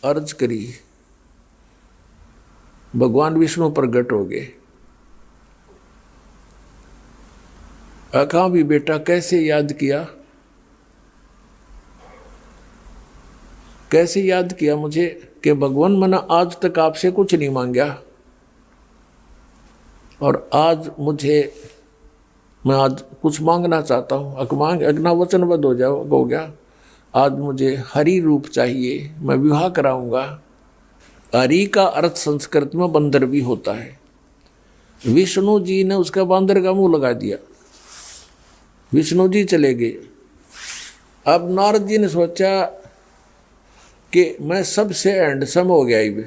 अर्ज करी, भगवान विष्णु प्रकट हो गए। कहा भी बेटा कैसे याद किया, कैसे याद किया मुझे कि भगवान मैंने आज तक आपसे कुछ नहीं मांगा और आज मैं आज कुछ मांगना चाहता हूँ। अगना वचनबद्ध हो गया। आज मुझे हरि रूप चाहिए, मैं विवाह कराऊंगा। हरि का अर्थ संस्कृत में बंदर भी होता है। विष्णु जी ने उसका बंदर का मुंह लगा दिया, विष्णु जी चले गए। अब नारद जी ने सोचा कि मैं सबसे हैंडसम हो गया ही,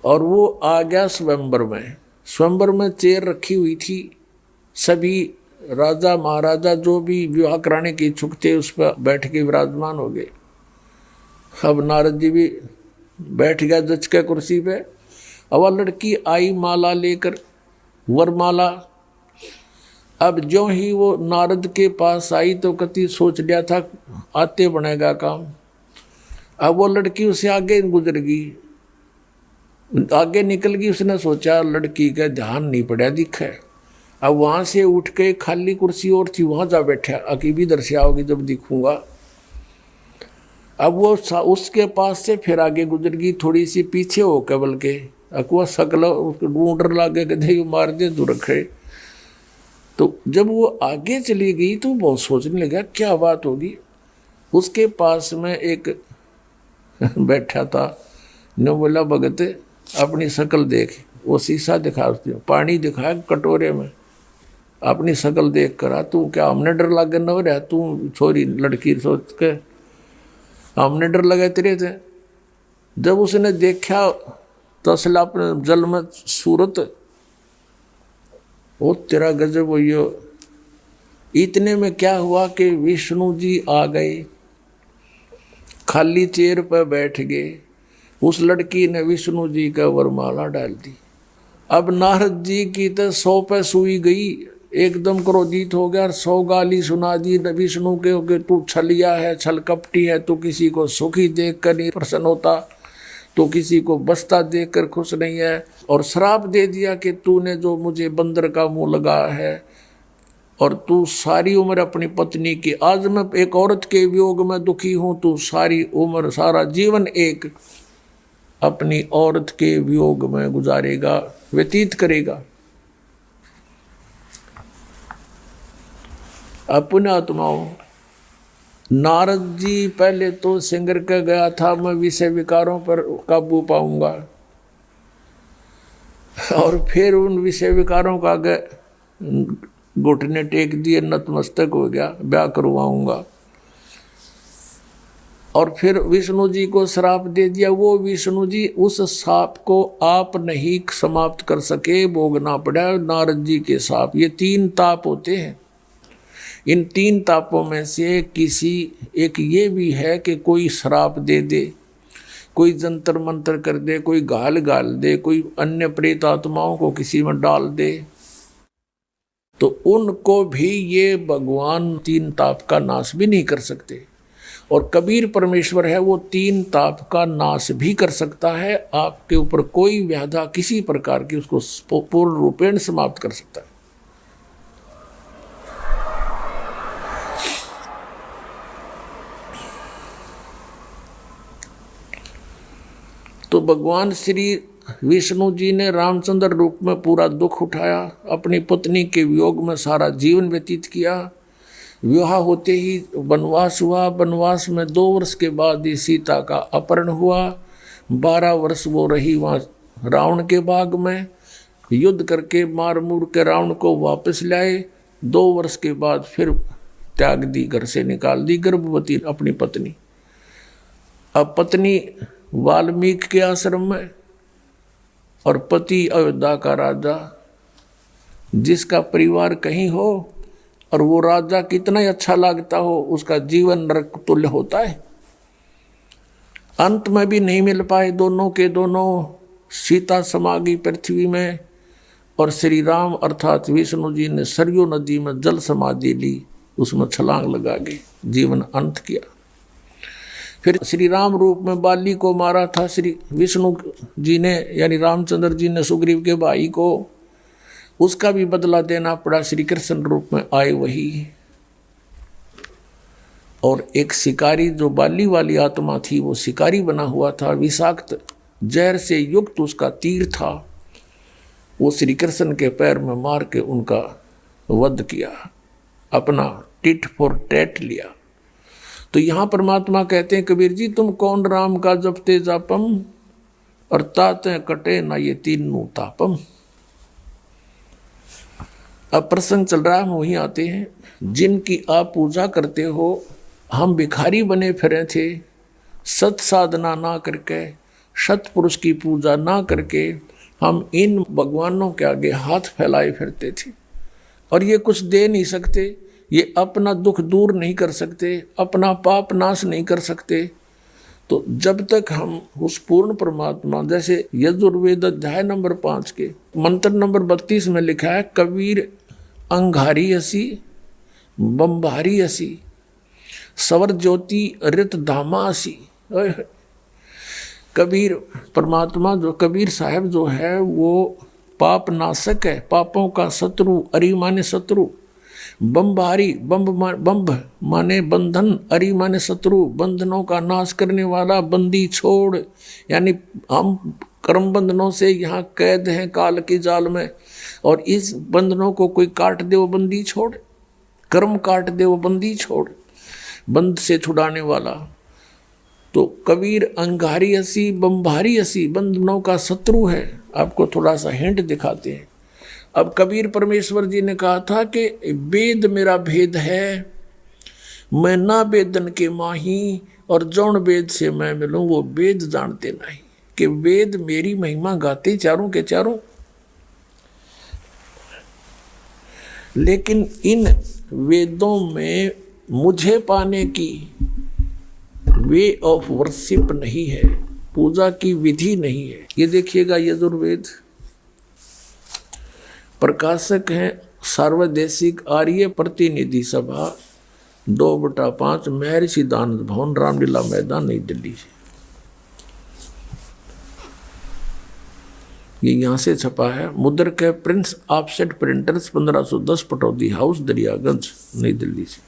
और वो आ गया स्वयंवर में। स्वयंवर में चेयर रखी हुई थी, सभी राजा महाराजा जो भी विवाह कराने के इच्छुक थे उस पर बैठ के विराजमान हो गए। अब नारद जी भी बैठ गया जच के कुर्सी पे। अब वह लड़की आई माला लेकर, वरमाला। अब जो ही वो नारद के पास आई तो कति सोच लिया था आते बनेगा काम। अब वो लड़की उसे आगे गुजर गई, आगे निकल गई। उसने सोचा लड़की का ध्यान नहीं पड़ा दिखे। अब वहाँ से उठ के खाली कुर्सी और थी, वहाँ जा बैठा, अकीबी दर्शे आओगी जब दिखूंगा। अब वो उसके पास से फिर आगे गुजर गई, थोड़ी सी पीछे हो केवल के अकुआ सकल उसको ढूंढ लागे गधे मार दे तो रखे। तो जब वो आगे चली गई तो बहुत सोचने लगा क्या बात होगी। उसके पास में एक बैठा था, ने बोला भगत अपनी शक्ल देख। वो शीशा दिखा, पानी दिखाया कटोरे में, अपनी शक्ल देख कर तू क्या हमने डर लगे न रहा, तू छोरी लड़की सोच के हमने डर लगे तेरे थे। जब उसने देखा तसला अपने जल में सूरत, वो तेरा गजब हो। इतने में क्या हुआ कि विष्णु जी आ गए, खाली चेयर पर बैठ गए। उस लड़की ने विष्णु जी का वरमाला डाल दी। अब नारद जी की तो 100 पे सुई गई, एकदम क्रोधित हो गया, 100 गाली सुना दी विष्णु के, तू छलिया है, छल कपटी है, तू किसी को सुखी देख कर नहीं प्रसन्न होता, तो किसी को बसता देख कर खुश नहीं है, और श्राप दे दिया कि तूने जो मुझे बंदर का मुंह लगा है और तू सारी उम्र अपनी पत्नी की, आज मैं एक औरत के वियोग में दुखी हूँ, तू सारी उम्र सारा जीवन एक अपनी औरत के वियोग में गुजारेगा, व्यतीत करेगा। अपने आत्माओं, नारद जी पहले तो सिंगर का गया था मैं विषय विकारों पर काबू पाऊंगा, और फिर उन विषय विकारों का घुटने टेक दिए, नतमस्तक हो गया, ब्याह करवाऊंगा। और फिर विष्णु जी को श्राप दे दिया। वो विष्णु जी उस श्राप को आप नहीं समाप्त कर सके, भोगना पड़ा नारद जी के श्राप। ये 3 ताप होते हैं। इन 3 तापों में से किसी एक ये भी है कि कोई श्राप दे दे, कोई जंतर मंतर कर दे, कोई गाल दे, कोई अन्य प्रेत आत्माओं को किसी में डाल दे, तो उनको भी ये भगवान 3 ताप का नाश भी नहीं कर सकते। और कबीर परमेश्वर है, वो 3 ताप का नाश भी कर सकता है। आपके ऊपर कोई व्याधा किसी प्रकार की उसको पूर्ण रूपेण समाप्त कर सकता है। तो भगवान श्री विष्णु जी ने रामचंद्र रूप में पूरा दुख उठाया, अपनी पत्नी के वियोग में सारा जीवन व्यतीत किया। विवाह होते ही वनवास हुआ। वनवास में 2 वर्ष के बाद ही सीता का अपहरण हुआ। 12 वर्ष वो रही वहाँ रावण के बाग में, युद्ध करके मार मूर के रावण को वापस लाए। 2 वर्ष के बाद फिर त्याग दी, घर से निकाल दी गर्भवती अपनी पत्नी। अब पत्नी वाल्मीकि के आश्रम में और पति अयोध्या का राजा, जिसका परिवार कहीं हो और वो राजा कितना ही अच्छा लगता हो, उसका जीवन नरक तुल्य होता है। अंत में भी नहीं मिल पाए दोनों के दोनों। सीता समा गई पृथ्वी में और श्री राम अर्थात विष्णु जी ने सरयू नदी में जल समाधि ली, उसमें छलांग लगा के जीवन अंत किया। फिर श्री राम रूप में बाली को मारा था श्री विष्णु जी ने, यानी रामचंद्र जी ने सुग्रीव के भाई को, उसका भी बदला देना पड़ा। श्री कृष्ण रूप में आए वही। और एक शिकारी जो बाली वाली आत्मा थी, वो शिकारी बना हुआ था, विषाक्त जहर से युक्त उसका तीर था, वो श्री कृष्ण के पैर में मार के उनका वध किया, अपना टिट फॉर टैट लिया। तो यहां परमात्मा कहते हैं, कबीर जी तुम कौन राम का जपते जापम, और ताते कटे ना ये तीनों तापम। अब प्रसंग चल रहा है, हम वहीं आते हैं। जिनकी आप पूजा करते हो, हम भिखारी बने फिरे थे, सत साधना ना करके, सतपुरुष की पूजा ना करके हम इन भगवानों के आगे हाथ फैलाए फिरते थे। और ये कुछ दे नहीं सकते, ये अपना दुख दूर नहीं कर सकते, अपना पाप नाश नहीं कर सकते। तो जब तक हम उस पूर्ण परमात्मा, जैसे यजुर्वेद अध्याय नंबर 5 के मंत्र नंबर 32 में लिखा है, कबीर अंगारी असी बम्बारी असी सवर ज्योति रित धामा असी। कबीर परमात्मा जो कबीर साहब जो है वो पाप नाशक है, पापों का शत्रु, अरि माने शत्रु, बम्बारी बम्ब माने बंधन, अरि माने शत्रु, बंधनों का नाश करने वाला, बंदी छोड़, यानी हम कर्म बंधनों से यहाँ कैद हैं काल की जाल में, और इस बंधनों को कोई काट दे वो बंदी छोड़, कर्म काट दे वो बंदी छोड़, बंध से छुड़ाने वाला। तो कबीर अंगारी असी बम्बारी असी, बंधनों का शत्रु है। आपको थोड़ा सा हिंट दिखाते हैं। अब कबीर परमेश्वर जी ने कहा था कि वेद मेरा भेद है, मैं ना वेदन के माही, और जौन वेद से मैं मिलूं वो वेद जानते नहीं, कि वेद मेरी महिमा गाते चारों के चारों। लेकिन इन वेदों में मुझे पाने की वे ऑफ वर्शिप नहीं है, पूजा की विधि नहीं है। ये देखिएगा, यजुर्वेद प्रकाशक हैं सार्वदेशिक आर्य प्रतिनिधि सभा 2/5 महर्षि दानंद भवन, रामलीला मैदान, नई दिल्ली से। ये यहाँ से छपा है। मुद्रक है Prince offset printers 1510 Pataudi house, Daryaganj, नई दिल्ली से।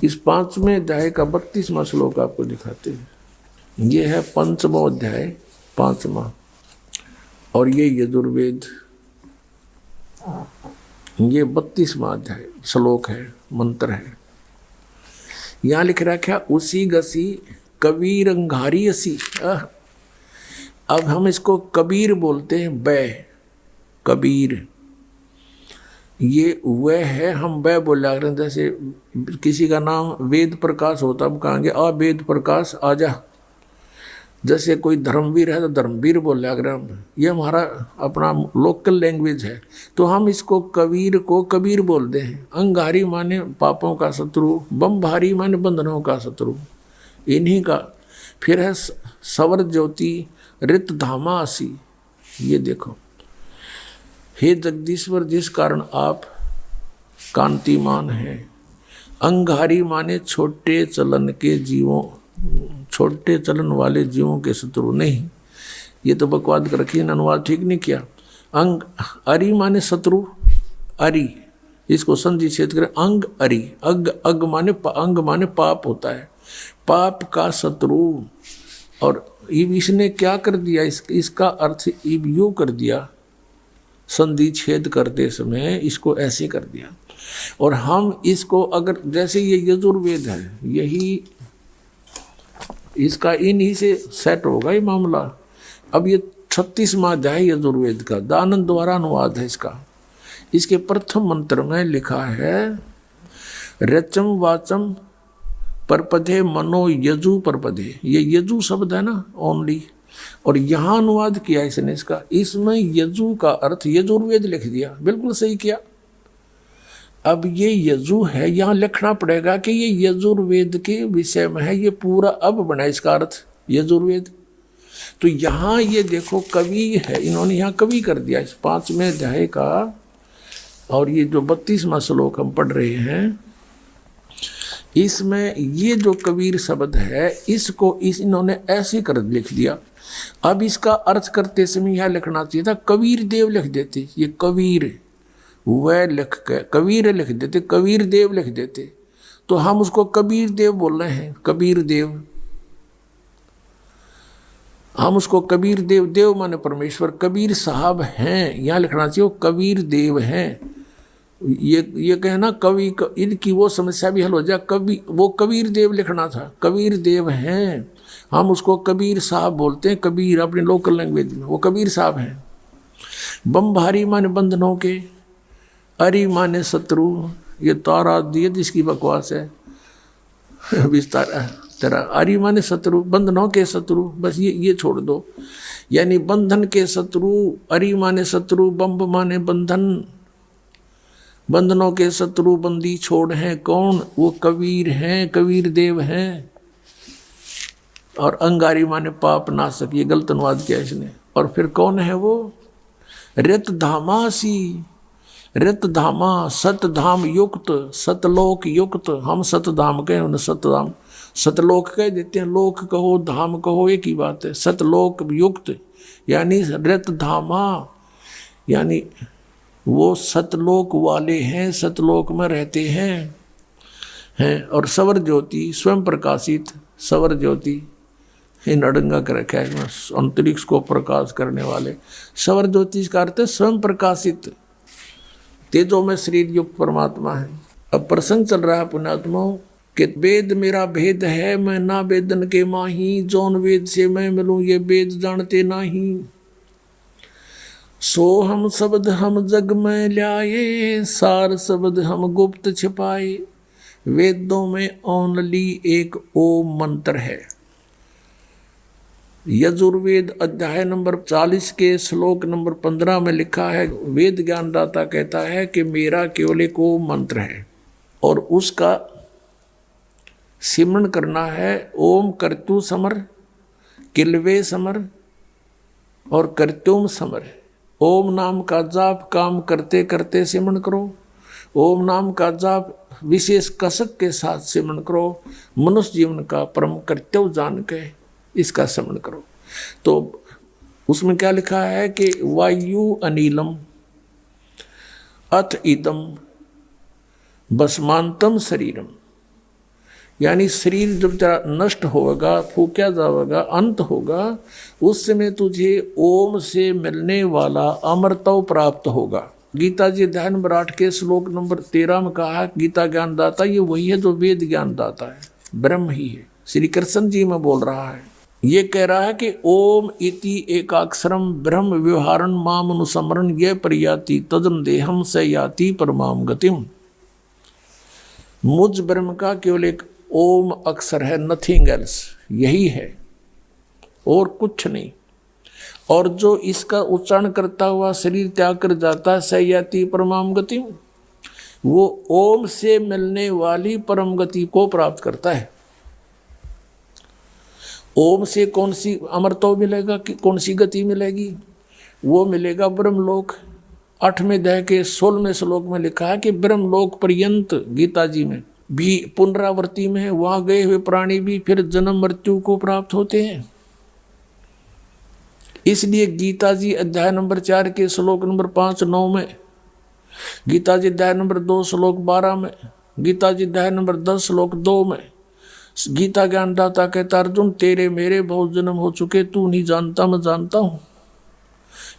इस 5वें अध्याय का 32वां श्लोक आपको दिखाते हैं। ये है 5वां अध्याय 5वां, और ये यजुर्वेद, ये 32वां अध्याय श्लोक है, मंत्र है। यहाँ लिख रखा उसी गसी कबीर अंगारी असी। अब हम इसको कबीर बोलते हैं, बै कबीर, ये वह है, हम वह बोला करें। जैसे किसी का नाम वेद प्रकाश होता, हम कहेंगे आ वेद प्रकाश आजा। जैसे कोई धर्मवीर है तो धर्मवीर बोला करें हम, ये हमारा अपना लोकल लैंग्वेज है। तो हम इसको कबीर को कबीर बोलते हैं। अंगारी माने पापों का शत्रु, बम्भारी माने बंधनों का शत्रु, इन्हीं का। फिर है सवर ज्योति रित धामा असी। ये देखो, हे जगदीश्वर, जिस कारण आप कांतिमान हैं। अंगारी माने छोटे चलन के जीवों, छोटे चलन वाले जीवों के शत्रु नहीं। ये तो बकवाद कर रखी है, अनुवाद ठीक नहीं किया। अंग अरि माने शत्रु, अरि इसको संधि छेद करें, अंग अरि, अग माने अंग माने पाप होता है, पाप का शत्रु। और इसने क्या कर दिया, इसका अर्थ यूं कर दिया, संधि छेद करते समय इसको ऐसे कर दिया। और हम इसको अगर, जैसे ये यजुर्वेद है, यही इसका इन्हीं से सेट होगा ये मामला। अब ये 36वां अध्याय यजुर्वेद का दानंद द्वारा अनुवाद है इसका। इसके प्रथम मंत्र में लिखा है, रचम वाचम परपधे मनो यजु परपधे। ये यजु शब्द है ना ओनली, और यहाँ अनुवाद किया इसने इसका। इसमें यजु का अर्थ यजुर्वेद लिख दिया, बिल्कुल सही किया। अब ये यजु है, यहाँ लिखना पड़ेगा कि ये यजुर्वेद के विषय में है। ये पूरा अब बना इसका अर्थ यजुर्वेद। तो यहाँ ये देखो कवि है, इन्होंने यहाँ कवि कर दिया इस 5वें अध्याय का। और ये जो 32वां श्लोक हम पढ़ रहे हैं, इसमें ये जो कबीर शब्द है इसको इन्होंने ऐसे कर लिख दिया। अब इसका अर्थ करते समय यह लिखना चाहिए था कबीर देव लिख देते, ये कबीर वह लिख के कबीर लिख देते, कबीर देव लिख देते, तो हम उसको कबीर देव बोल रहे हैं, कबीर देव, हम उसको कबीर देव, देव माने परमेश्वर, कबीर साहब हैं, यहाँ लिखना चाहिए वो कबीर देव हैं। ये कहना कवि इनकी वो समस्या भी हल हो जाए, कवि वो कबीर देव लिखना था, कबीर देव हैं, हम उसको कबीर साहब बोलते हैं, कबीर अपने लोकल लैंग्वेज में, वो कबीर साहब हैं। बम भारी माने बंधनों के, अरि माने शत्रु, ये तारा दिए जिसकी बकवास है विस्तार तेरा, अरि माने शत्रु, बंधनों के शत्रु, बस ये छोड़ दो, यानी बंधन के शत्रु, अरि माने शत्रु, बम्ब माने बंधन, बंधनों के शत्रु बंदी छोड़ हैं कौन, वो कबीर हैं, कबीर देव हैं। और अंगारी माने पाप नाशक, ये गलत अनुवाद किया इसने। और फिर कौन है वो, रित धामासी, रित धामा, सतधाम युक्त, सतलोक युक्त, हम सतधाम कहें उन्हें सतधाम, सतलोक कह देते हैं, लोक कहो धाम कहो एक ही बात है, सतलोक युक्त यानी रित धामा, यानी वो सतलोक वाले हैं, सतलोक में रहते हैं। और सवर ज्योति स्वयं प्रकाशित, सवर ज्योति इन अड़ंगा कर रखा है, अंतरिक्ष को प्रकाश करने वाले, सवर ज्योति का अर्थ है स्वयं प्रकाशित, तेजो में शरीर युक्त परमात्मा है। अब प्रसंग चल रहा है पुण्यात्माओं कि वेद मेरा भेद है, मैं ना वेदन के माही, जौन वेद से मैं मिलूं ये वेद जानते नहीं। सो हम शब्द हम जग में ल्याए, सार शब्द हम गुप्त छिपाए, वेदों में ओनली एक ओम मंत्र है। यजुर्वेद अध्याय नंबर 40 के श्लोक नंबर 15 में लिखा है, वेद ज्ञानदाता कहता है कि मेरा केवल एक ओम मंत्र है और उसका सिमरन करना है। ओम कर्तु समर, किलवे समर और कर्त्युम समर। ओम नाम का जाप काम करते करते सिमरन करो, ओम नाम का जाप विशेष कसक के साथ सिमरन करो, मनुष्य जीवन का परम कर्तव्य जान के इसका स्मरण करो। तो उसमें क्या लिखा है कि वायु अनिलम अथ इदम भस्मांतम शरीरम, यानी शरीर जब तेरा नष्ट होगा, फूक्या जाएगा, अंत होगा, उस समय तुझे ओम से मिलने वाला अमरत्व प्राप्त होगा। गीता जी अध्याय नंबर 8 के श्लोक नंबर 13 में कहा, गीता ज्ञानदाता ये वही है जो वेद ज्ञानदाता है, ब्रह्म ही है। श्री कृष्ण जी में बोल रहा है, ये कह रहा है कि ओम इति एकाक्षरम ब्रह्म व्यवहारन माम अनुसमरण ये प्रयाति तदन देहम से याति परमाम गतिम। मुझ ब्रह्म का केवल एक ओम अक्षर है, नथिंग एल्स, यही है और कुछ नहीं। और जो इसका उच्चारण करता हुआ शरीर त्याग कर जाता है, सयाति परमाम गति, वो ओम से मिलने वाली परम गति को प्राप्त करता है। ओम से कौन सी अमरत्व मिलेगा, कि कौन सी गति मिलेगी, वो मिलेगा ब्रह्मलोक। 8वें अध्याय के 16वें श्लोक में लिखा है कि ब्रह्मलोक पर्यंत गीता जी में भी पुनरावृत्ति में है, वहां गए हुए प्राणी भी फिर जन्म मृत्यु को प्राप्त होते हैं। इसलिए गीता जी अध्याय नंबर 4 के श्लोक नंबर 5-9 में, गीता जी अध्याय नंबर 2 श्लोक 12 में, गीता जी अध्याय नंबर 10 श्लोक 2 में गीता ज्ञानदाता कहता, अर्जुन तेरे मेरे बहुत जन्म हो चुके, तू नहीं जानता मैं जानता हूं।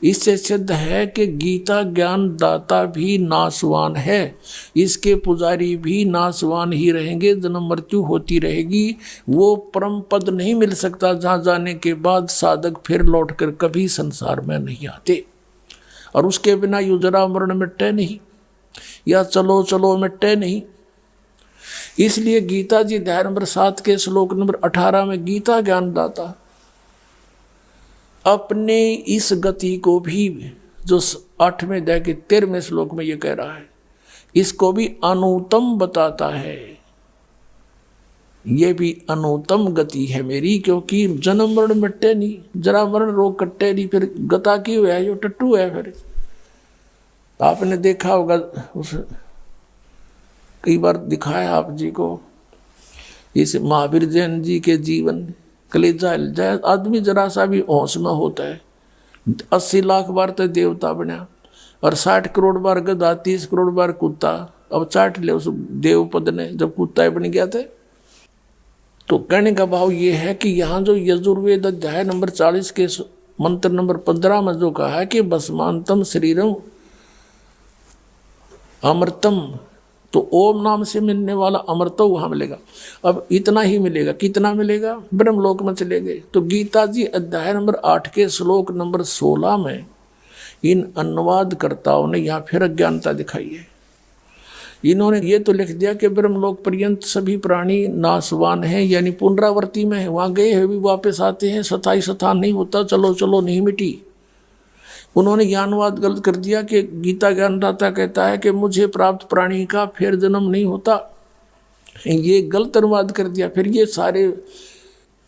इससे सिद्ध है कि गीता ज्ञानदाता भी नाशवान है, इसके पुजारी भी नाशवान ही रहेंगे, जन्म मृत्यु होती रहेगी। वो परम पद नहीं मिल सकता जहाँ जाने के बाद साधक फिर लौटकर कभी संसार में नहीं आते, और उसके बिना यू जरा मरण मिटते नहीं, या चलो चलो मिटते नहीं। इसलिए गीता जी अध्याय नंबर 7 के श्लोक नंबर 18 में गीता ज्ञानदाता अपने इस गति को भी, जो 8वें अध्याय के 13वें श्लोक में ये कह रहा है, इसको भी अनुत्तम बताता है। ये भी अनुत्तम गति है मेरी, क्योंकि जन्म मरण मिटते नहीं, जरा मरण रोग कट्टे नहीं, फिर गता की हुआ है, जो टट्टू है। फिर आपने देखा होगा, उस कई बार दिखाया आप जी को इस महावीर जैन जी के जीवन कलेजा हिल जाए। आदमी जरा सा भी होश में होता है, 80 लाख बार तो देवता बना और 60 करोड़ बार गधा, 30 करोड़ बार कुत्ता। अब चाट ले उस देव पद ने जब कुत्ता बन गया थे। तो कहने का भाव ये है कि यहाँ जो यजुर्वेद अध्याय नंबर 40 के मंत्र नंबर 15 में जो कहा है कि भस्मांतम शरीरम अमृतम, तो ओम नाम से मिलने वाला अमृत तो वहां मिलेगा। अब इतना ही मिलेगा, कितना मिलेगा? ब्रह्मलोक में चले गए। तो गीता जी अध्याय नंबर 8 के श्लोक नंबर 16 में इन अनुवादकर्ताओं ने यहाँ फिर अज्ञानता दिखाई है। इन्होंने ये तो लिख दिया कि ब्रह्मलोक पर्यंत सभी प्राणी नाशवान हैं, यानी पुनरावृत्ति में है, वहां गए हैं भी वापस आते हैं, स्थायी स्थान नहीं होता, चलो चलो नहीं मिटी। उन्होंने यह अनुवाद गलत कर दिया कि गीता ज्ञानदाता कहता है कि मुझे प्राप्त प्राणी का फिर जन्म नहीं होता, ये गलत अनुवाद कर दिया। फिर ये सारे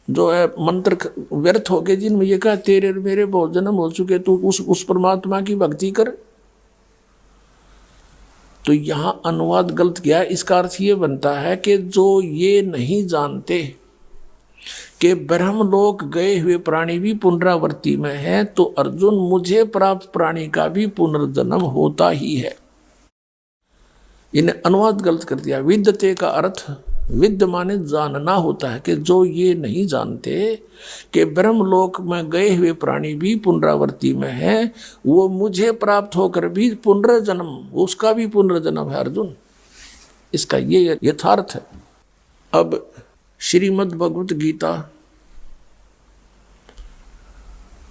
जो है मंत्र व्यर्थ हो गए जिनमें ये कहा तेरे मेरे बहुत जन्म हो चुके, तू उस परमात्मा की भक्ति कर। तो यहाँ अनुवाद गलत किया। इसका अर्थ ये बनता है कि जो ये नहीं जानते कि ब्रह्मलोक गए हुए प्राणी भी पुनरावृत्ति में है, तो अर्जुन मुझे प्राप्त प्राणी का भी पुनर्जन्म होता ही है। इन्हें अनुवाद गलत कर दिया। विद्यते का अर्थ विद्य माने जानना होता है, कि जो ये नहीं जानते कि ब्रह्मलोक में गए हुए प्राणी भी पुनरावृत्ति में है, वो मुझे प्राप्त होकर भी पुनर्जन्म, उसका भी पुनर्जन्म है अर्जुन। इसका ये यथार्थ है। अब श्रीमद् भगवत गीता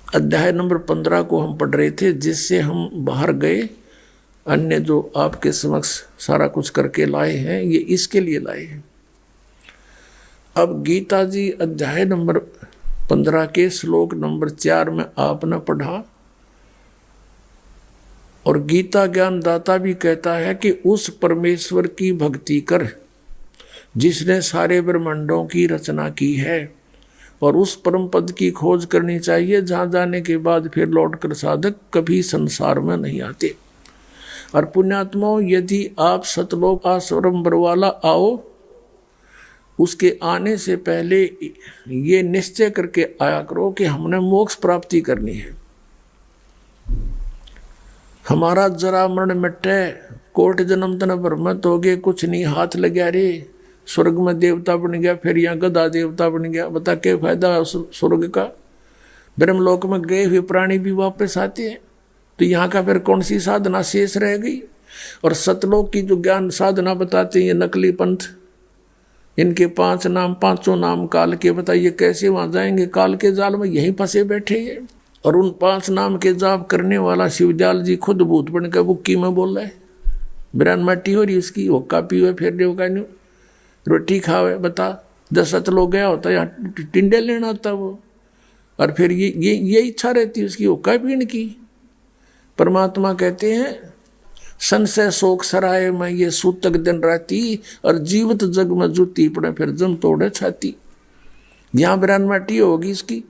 अध्याय नंबर 15 को हम पढ़ रहे थे, जिससे हम बाहर गए। अन्य जो आपके समक्ष सारा कुछ करके लाए हैं, ये इसके लिए लाए हैं। अब गीता जी अध्याय नंबर 15 के श्लोक नंबर 4 में आपने पढ़ा, और गीता ज्ञानदाता भी कहता है कि उस परमेश्वर की भक्ति कर जिसने सारे ब्रह्मांडों की रचना की है, और उस परम पद की खोज करनी चाहिए जहाँ जाने के बाद फिर लौटकर साधक कभी संसार में नहीं आते। और पुण्यात्माओं, यदि आप सतलोक आश्रम वाला आओ, उसके आने से पहले ये निश्चय करके आया करो कि हमने मोक्ष प्राप्ति करनी है। हमारा जरा मरण मिटे, कोट जन्म तन भ्रमत हो गए, कुछ नहीं हाथ लगा रे, स्वर्ग में देवता बन गया, फिर यहाँ गधा देवता बन गया। बता क्या फायदा है स्वर्ग का? ब्रह्मलोक में गए हुए प्राणी भी वापस आते हैं, तो यहाँ का फिर कौन सी साधना शेष रह गई? और सतलोक की जो ज्ञान साधना बताते हैं ये नकली पंथ, इनके 5 नाम, 5 नाम काल के, बताइए कैसे वहां जाएंगे? काल के जाल में यहीं फंसे बैठे हैं। और उन 5 नाम के जाप करने वाला शिवदयाल जी खुद भूत बनकर बुक्की में बोल रहा है, बिरान माटी हो रही उसकी, हुक्का पीवे, फिर देव का न्यू रोटी खावे। बता 10 लोग गया होता, यहाँ टिंडे लेना होता वो, और फिर ये इच्छा रहती है उसकी हुक्का पीने की। परमात्मा कहते हैं संशय शोक सराय में ये सूतक दिन राती, और जीवित जग में जूती पड़े फिर जम तोड़े छाती। यहाँ बिरान माटी होगी इसकी,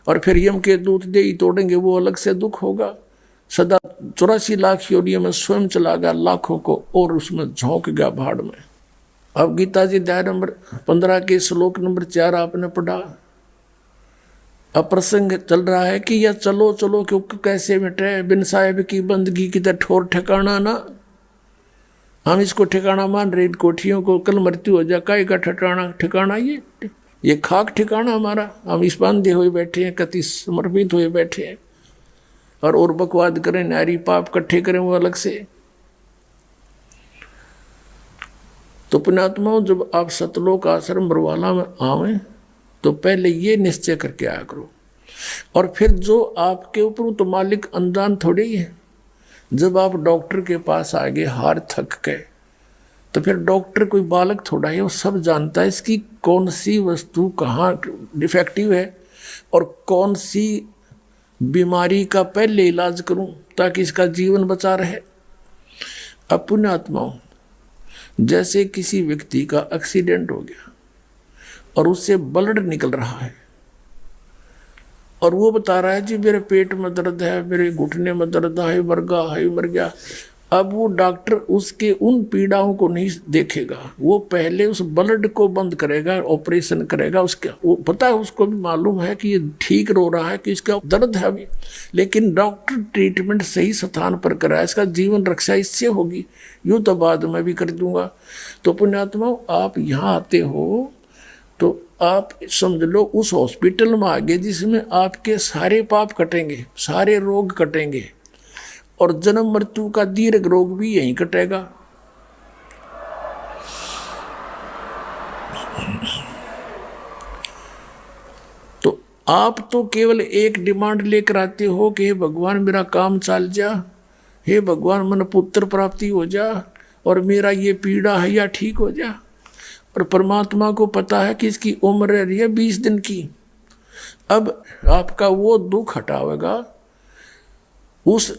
और फिर यम के दूत दे ही तोड़ेंगे, वो अलग से दुख होगा। सदा 84 लाख योनियों में स्वयं चला गया लाखों को, और उसमें झोंक गया भाड़ में। अब गीता जी अध्याय नंबर 15 के श्लोक नंबर 4 आपने पढ़ा। अप्रसंग चल रहा है कि यह चलो चलो क्योंकि कैसे मिटे, बिन साहेब की बंदगी की तरह ठोर ठिकाना ना। हम इसको ठिकाना मान रहे, इन कोठियों को, कल मृत्यु हो जाए, काय का ठिकाना ये खाक ठिकाना हमारा। हम इस बांधे हुए बैठे हैं, कति समर्पित हुए बैठे हैं, और बकवाद करें, नारी पाप इकट्ठे करें वो अलग से। तो पुण्यात्माओं, जब आप सतलोक आश्रम बरवाला में आवें तो पहले ये निश्चय करके आया करो। और फिर जो आपके ऊपर तो मालिक अनजान थोड़े ही है। जब आप डॉक्टर के पास आ गए हार थक गए, तो फिर डॉक्टर कोई बालक थोड़ा है, वो सब जानता है इसकी कौन सी वस्तु कहाँ डिफेक्टिव है और कौन सी बीमारी का पहले इलाज करूं ताकि इसका जीवन बचा रहे। अब पुण्यात्माओं, जैसे किसी व्यक्ति का एक्सीडेंट हो गया और उससे ब्लड निकल रहा है, और वो बता रहा है जी मेरे पेट में दर्द है, मेरे घुटने में दर्द है, मर गया। अब वो डॉक्टर उसके उन पीड़ाओं को नहीं देखेगा, वो पहले उस ब्लड को बंद करेगा, ऑपरेशन करेगा। उसका वो पता है, उसको भी मालूम है कि ये ठीक रो रहा है, कि इसका दर्द है अभी, लेकिन डॉक्टर ट्रीटमेंट सही स्थान पर कराए, इसका जीवन रक्षा इससे होगी, यूँ तो बाद में भी कर दूंगा। तो पुण्यात्मा, आप यहाँ आते हो तो आप समझ लो उस हॉस्पिटल में आगे जिसमें आपके सारे पाप कटेंगे, सारे रोग कटेंगे, और जन्म मृत्यु का दीर्घ रोग भी यहीं कटेगा। तो आप तो केवल एक डिमांड लेकर आते हो कि हे भगवान मेरा काम चल जा, हे भगवान मन पुत्र प्राप्ति हो जा, और मेरा ये पीड़ा है या ठीक हो जा। और परमात्मा को पता है कि इसकी उम्र रह रही है 20 दिन की। अब आपका वो दुख हटावेगा उस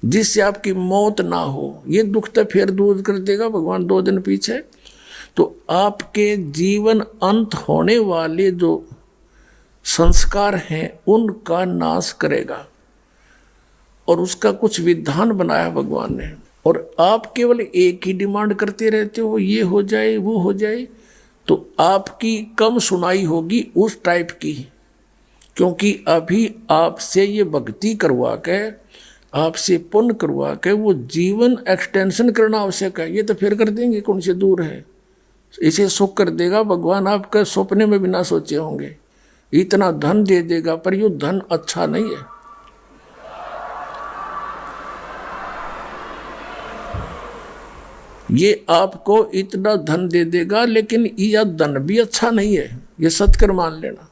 जिससे आपकी मौत ना हो, ये दुख तो फिर दूर कर देगा भगवान 2 दिन पीछे। तो आपके जीवन अंत होने वाले जो संस्कार हैं उनका नाश करेगा, और उसका कुछ विधान बनाया भगवान ने। और आप केवल एक ही डिमांड करते रहते हो, ये हो जाए वो हो जाए, तो आपकी कम सुनाई होगी उस टाइप की, क्योंकि अभी आपसे ये भक्ति करवा के, आपसे पुण्य करवा के वो जीवन एक्सटेंशन करना आवश्यक है। ये तो फिर कर देंगे, कौन से दूर है, इसे सुख कर देगा भगवान, आपका सपने में भी ना सोचे होंगे। इतना धन दे देगा, पर ये धन अच्छा नहीं है। ये आपको इतना धन दे देगा, लेकिन यह धन भी अच्छा नहीं है, ये सत्कर मान लेना।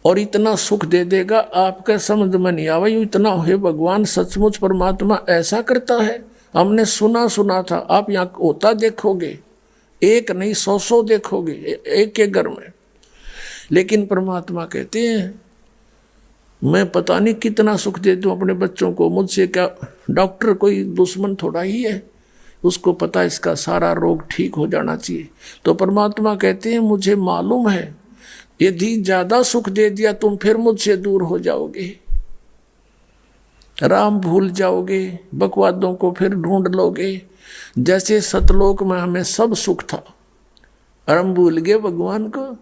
और इतना सुख दे देगा, आपका समझ में नहीं आवा, यूँ इतना है भगवान सचमुच परमात्मा ऐसा करता है। हमने सुना था, आप यहाँ होता देखोगे, एक नहीं 100 देखोगे एक के घर में। लेकिन परमात्मा कहते हैं मैं पता नहीं कितना सुख दे दूँ अपने बच्चों को, मुझसे क्या, डॉक्टर कोई दुश्मन थोड़ा ही है, उसको पता इसका सारा रोग ठीक हो जाना चाहिए। तो परमात्मा कहते हैं मुझे मालूम है, यदि ज्यादा सुख दे दिया तुम फिर मुझसे दूर हो जाओगे, राम भूल जाओगे, बकवादों को फिर ढूंढ लोगे। जैसे सतलोक में हमें सब सुख था, और हम भूल गए भगवान को,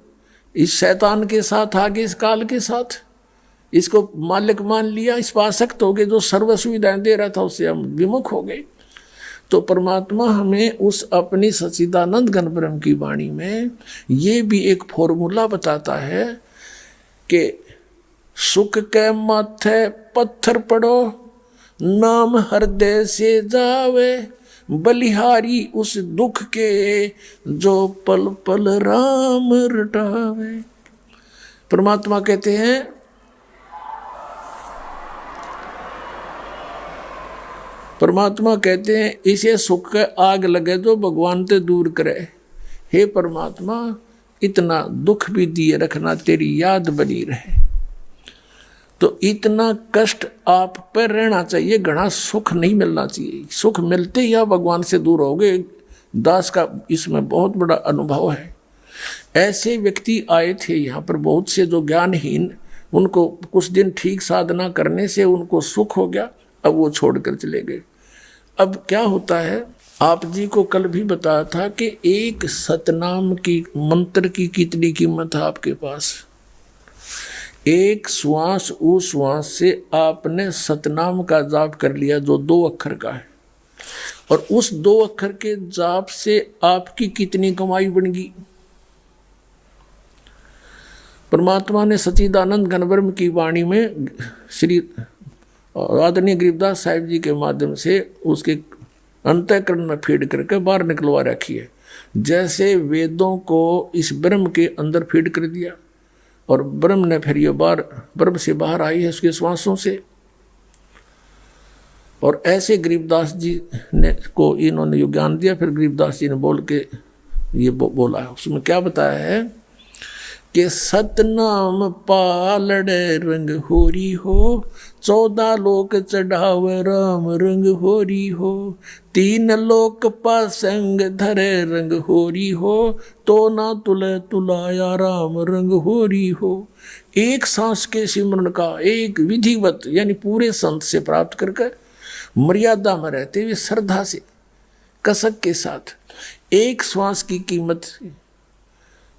इस शैतान के साथ आगे, इस काल के साथ इसको मालिक मान लिया, इस पर आसक्त हो गए, जो सर्व सुविधाएं दे रहा था उससे हम विमुख हो गए। तो परमात्मा हमें उस अपनी सच्चिदानंद घन ब्रह्म की वाणी में ये भी एक फॉर्मूला बताता है कि सुख के माथे पत्थर पड़ो, नाम हृदय से जावे, बलिहारी उस दुख के जो पल पल राम रटावे। परमात्मा कहते हैं इसे सुख के आग लगे तो भगवान ते दूर करे। हे परमात्मा, इतना दुख भी दिए रखना, तेरी याद बनी रहे। तो इतना कष्ट आप पर रहना चाहिए, घना सुख नहीं मिलना चाहिए। सुख मिलते ही आप भगवान से दूर होगे। दास का इसमें बहुत बड़ा अनुभव है। ऐसे व्यक्ति आए थे यहाँ पर बहुत से जो ज्ञानहीन, उनको कुछ दिन ठीक साधना करने से उनको सुख हो गया, अब वो छोड़कर चले गए। अब क्या होता है, आप जी को कल भी बताया था कि एक सतनाम की मंत्र की कितनी कीमत है आपके पास। एक श्वास, उस श्वास से आपने सतनाम का जाप कर लिया जो 2 अक्षर का है, और उस 2 अक्षर के जाप से आपकी कितनी कमाई बन गई। परमात्मा ने सच्चिदानंद घन ब्रह्म की वाणी में श्री आदरणीय गरीबदास साहिब जी के माध्यम से उसके अंतःकरण में फीड करके बाहर निकलवा रखी है। जैसे वेदों को इस ब्रह्म के अंदर फीड कर दिया, और ब्रह्म ने फिर ये ब्रह्म से बाहर आई है उसके श्वासों से। और ऐसे गरीबदास जी ने को इन्होंने यो ज्ञान दिया। फिर गरीबदास जी ने बोल के ये बोला है, उसमें क्या बताया है कि सतनाम पालड़े रंग होरी हो, 14 लोक चढ़ावे राम रंग होरी हो, 3 लोक पासंग धरे रंग होरी हो, तो ना तुले तुलाया राम रंग होरी हो। एक सांस के सिमरन का एक विधिवत यानी पूरे संत से प्राप्त करके मर्यादा में रहते हुए श्रद्धा से कसक के साथ। एक श्वास की कीमत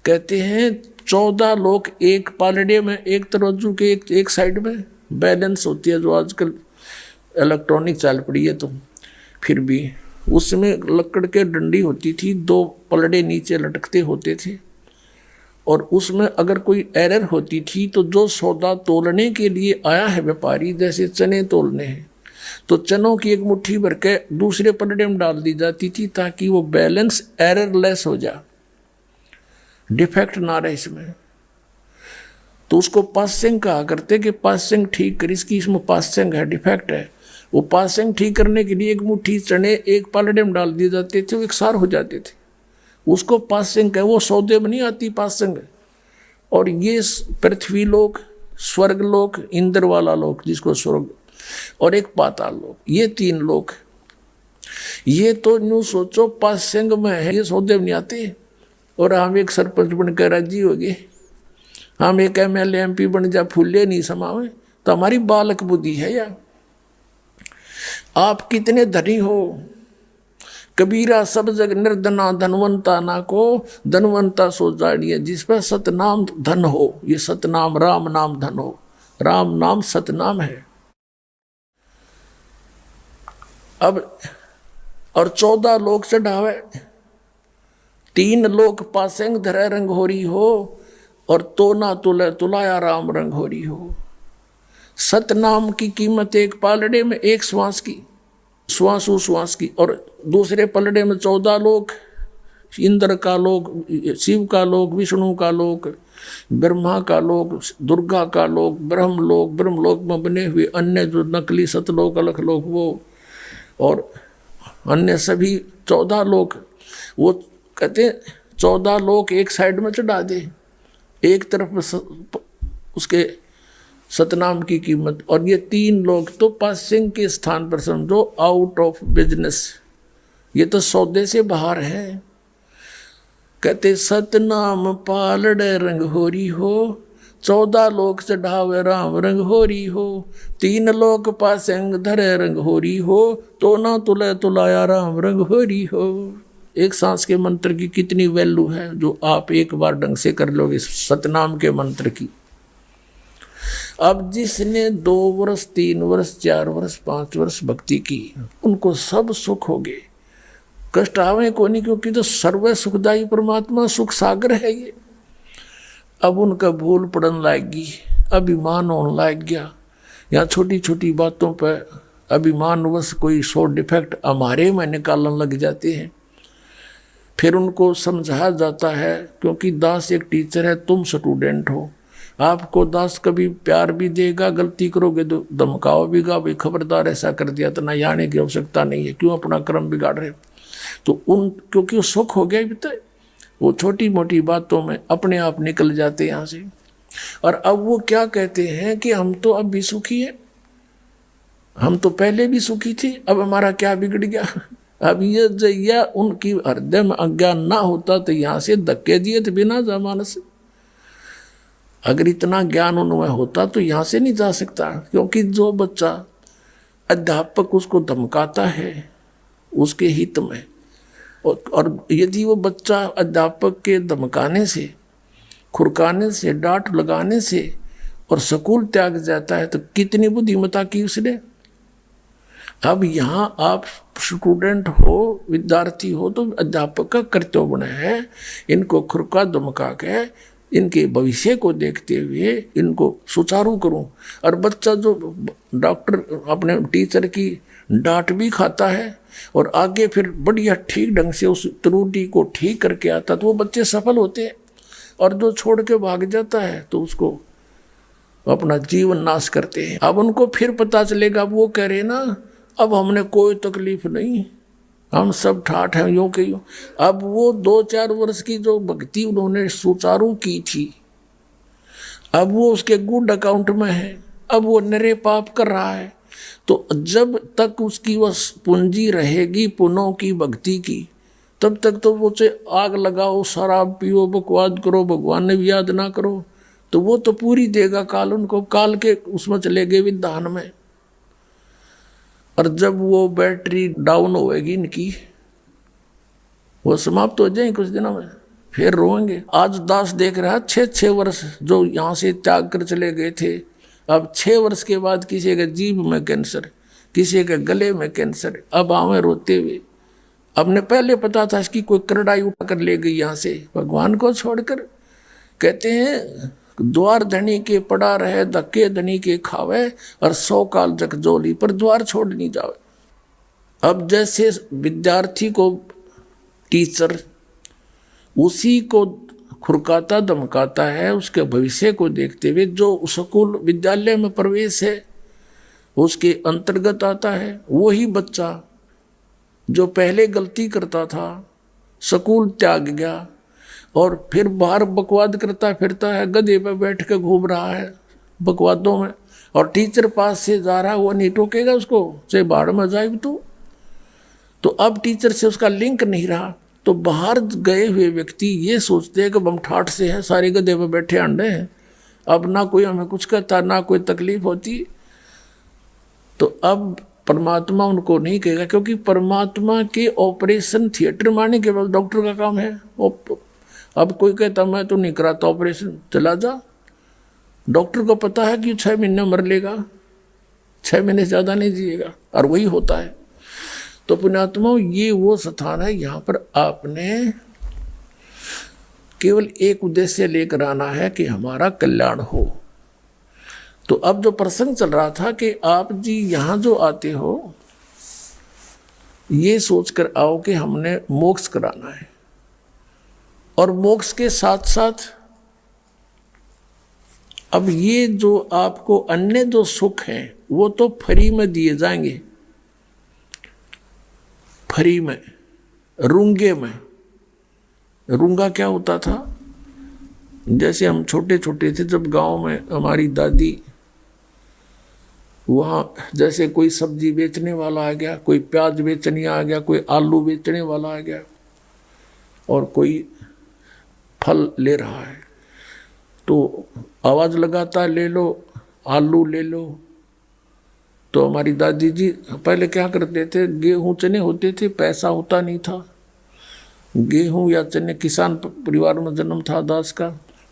कहते हैं 14 लोग एक पालड़े में, एक तराजू के एक साइड में बैलेंस होती है, जो आजकल इलेक्ट्रॉनिक चल पड़ी है। तो फिर भी उसमें लकड़ के डंडी होती थी, 2 पलड़े नीचे लटकते होते थे, और उसमें अगर कोई एरर होती थी तो जो सौदा तोलने के लिए आया है व्यापारी, जैसे चने तोलने हैं, तो चनों की एक मुट्ठी भर के दूसरे पलड़े में डाल दी जाती थी ताकि वो बैलेंस एररलेस हो जाए, डिफेक्ट ना रहे इसमें। तो उसको पासिंग कहा करते कि पासिंग ठीक कर, इसकी इसमें पासिंग है, डिफेक्ट है। वो पासिंग ठीक करने के लिए एक मुट्ठी चने एक पालड़े में डाल दिए जाते थे, वो एक सार हो जाते थे, उसको पासिंग है। वो सौदे में नहीं आती पासिंग। और ये पृथ्वी लोक, स्वर्ग लोक, इंद्र वाला लोक जिसको स्वर्ग, और एक पाताल लोक, ये 3 लोक। ये तो न्यू सोचो पासिंग में है, ये सौदे में नहीं आते। और हम एक सरपंच बनकर राजी हो गए, हम एक MLA MP बन जा, फूले नहीं समावे, तो हमारी बालक बुद्धि है यार। आप कितने धनी हो, कबीरा सब जग निर्धना धनवंता ना को, धनवंता सो जाड़िए जिस पर सतनाम धन हो। ये सतनाम राम नाम धन हो, राम नाम सतनाम है। अब और 14 लोग चढ़ावे, 3 लोग पासेंग धरे रंग हो रही हो, और तो ना तुले तुलाया राम रंग हो रही हो। सतनाम की कीमत एक पालड़े में एक श्वास की, श्वासु श्वास की, और दूसरे पलड़े में 14 लोग, इंद्र का लोक, शिव का लोक, विष्णु का लोक, ब्रह्मा का लोक, दुर्गा का लोक, ब्रह्मलोक में बने हुए अन्य जो नकली सतलोक अलख लोक वो, और अन्य सभी 14 लोक। वो कहते 14 लोक एक साइड में चढ़ा दे, एक तरफ उसके सतनाम की कीमत, और ये 3 लोग तो पासिंग के स्थान पर समझो, आउट ऑफ बिजनेस, ये तो सौदे से बाहर है। कहते सतनाम पालड़े रंग होरी हो, 14 लोग चढ़ावे राम रंग होरी हो, 3 लोग पासिंग धरे रंग होरी हो, तो ना तुले तुलाया राम रंग होरी हो। एक सांस के मंत्र की कितनी वैल्यू है जो आप एक बार ढंग से कर लोगे सतनाम के मंत्र की। अब जिसने 2 वर्ष 3 वर्ष 4 वर्ष 5 वर्ष भक्ति की, उनको सब सुख हो गए, कष्ट आवे को नहीं, क्योंकि तो सर्व सुखदायी परमात्मा सुख सागर है ये। अब उनका भूल पड़न लाएगी, अभिमान होने लग गया, या छोटी छोटी बातों पर अभिमानवश कोई 100 डिफेक्ट हमारे में निकालने लग जाते हैं। फिर उनको समझाया जाता है, क्योंकि दास एक टीचर है, तुम स्टूडेंट हो, आपको दास कभी प्यार भी देगा, गलती करोगे तो धमकाओ भी गा, भाई खबरदार ऐसा कर दिया तो ना आने की आवश्यकता नहीं है, क्यों अपना क्रम बिगाड़ रहे। तो क्योंकि वो सुख हो गया बीते, वो छोटी मोटी बातों में अपने आप निकल जाते यहाँ से। और अब वो क्या कहते हैं कि हम तो अब भी सुखी है, हम तो पहले भी सुखी थे, अब हमारा क्या बिगड़ गया। अब ये जैया उनकी हृदय में अज्ञान ना होता तो यहाँ से धक्के दिए थे बिना जमाने से। अगर इतना ज्ञान उनमें होता तो यहाँ से नहीं जा सकता, क्योंकि जो बच्चा अध्यापक उसको धमकाता है उसके हित में, और यदि वो बच्चा अध्यापक के धमकाने से, खुरकाने से, डांट लगाने से और स्कूल त्याग जाता है तो कितनी बुद्धिमत्ता की उसने। अब यहाँ आप स्टूडेंट हो, विद्यार्थी हो, तो अध्यापक का कर्तव्य बना है इनको खुरका धमका के इनके भविष्य को देखते हुए इनको सुचारू करूं। और बच्चा जो डॉक्टर अपने टीचर की डांट भी खाता है और आगे फिर बढ़िया ठीक ढंग से उस त्रुटि को ठीक करके आता, तो वो बच्चे सफल होते हैं। और जो छोड़ के भाग जाता है तो उसको अपना जीवन नाश करते हैं। अब उनको फिर पता चलेगा, वो कह रहे ना अब हमने कोई तकलीफ नहीं, हम सब ठाठ हैं यूं के यूं। अब वो 2-4 वर्ष की जो भक्ति उन्होंने सुचारू की थी, अब वो उसके गुड अकाउंट में है, अब वो नरे पाप कर रहा है। तो जब तक उसकी वह पूंजी रहेगी पुनों की भक्ति की, तब तक तो वो से आग लगाओ, शराब पियो, बकवाद करो, भगवान ने भी याद ना करो, तो वो तो पूरी देगा काल उनको, काल के उसमें चले गए विधान में। और जब वो बैटरी डाउन होएगी इनकी, वो समाप्त हो जाएगी कुछ दिनों में, फिर रोएंगे। आज दास देख रहा है 6-6 वर्ष जो यहाँ से त्याग कर चले गए थे, अब 6 वर्ष के बाद किसी के जीभ में कैंसर, किसी के गले में कैंसर, अब आवे रोते हुए। अब ने पहले पता था इसकी कोई करड़ाई उठा कर ले गई यहाँ से भगवान को छोड़कर। कहते हैं द्वार धनी के पड़ा रहे, धक्के धनी के खावे, और 100 काल जग जोली पर द्वार छोड़ नहीं जावे। अब जैसे विद्यार्थी को टीचर उसी को खुरकाता धमकाता है, उसके भविष्य को देखते हुए, जो स्कूल विद्यालय में प्रवेश है उसके अंतर्गत आता है, वही बच्चा जो पहले गलती करता था, स्कूल त्याग गया और फिर बाहर बकवाद करता फिरता है, गधे पे बैठ कर घूम रहा है बकवादों में, और टीचर पास से जा रहा है, वो नहीं टोकेगा उसको, चाहे बाहर में जाए तो अब टीचर से उसका लिंक नहीं रहा। तो बाहर गए हुए व्यक्ति ये सोचते हैं कि हम ठाठ से हैं, सारे गधे पे बैठे अंडे हैं, अब ना कोई हमें कुछ कहता, ना कोई तकलीफ होती। तो अब परमात्मा उनको नहीं कहेगा, क्योंकि परमात्मा के ऑपरेशन थिएटर मारने के बाद डॉक्टर का काम है। अब कोई कहता मैं तो नहीं कराता ऑपरेशन, चला जा, डॉक्टर को पता है कि 6 महीने मर लेगा, 6 महीने से ज़्यादा नहीं जिएगा, और वही होता है। तो पुण्यात्मा, ये वो स्थान है, यहाँ पर आपने केवल एक उद्देश्य लेकर आना है कि हमारा कल्याण हो। तो अब जो प्रसंग चल रहा था कि आप जी यहाँ जो आते हो ये सोचकर आओ कि हमने मोक्ष कराना है, और मोक्ष के साथ साथ अब ये जो आपको अन्य जो सुख हैं वो तो फ्री में दिए जाएंगे, फ्री में, रूंगे में। रूंगा क्या होता था? जैसे हम छोटे छोटे थे, जब गांव में हमारी दादी, वहाँ जैसे कोई सब्जी बेचने वाला आ गया, कोई प्याज बेचने आ गया, कोई आलू बेचने वाला आ गया, और कोई फल ले रहा है, तो आवाज़ लगाता ले लो, आलू ले लो। तो हमारी दादी जी पहले क्या करते थे, गेहूँ चने होते थे, पैसा होता नहीं था, गेहूँ या चने, किसान परिवार में जन्म था दास का,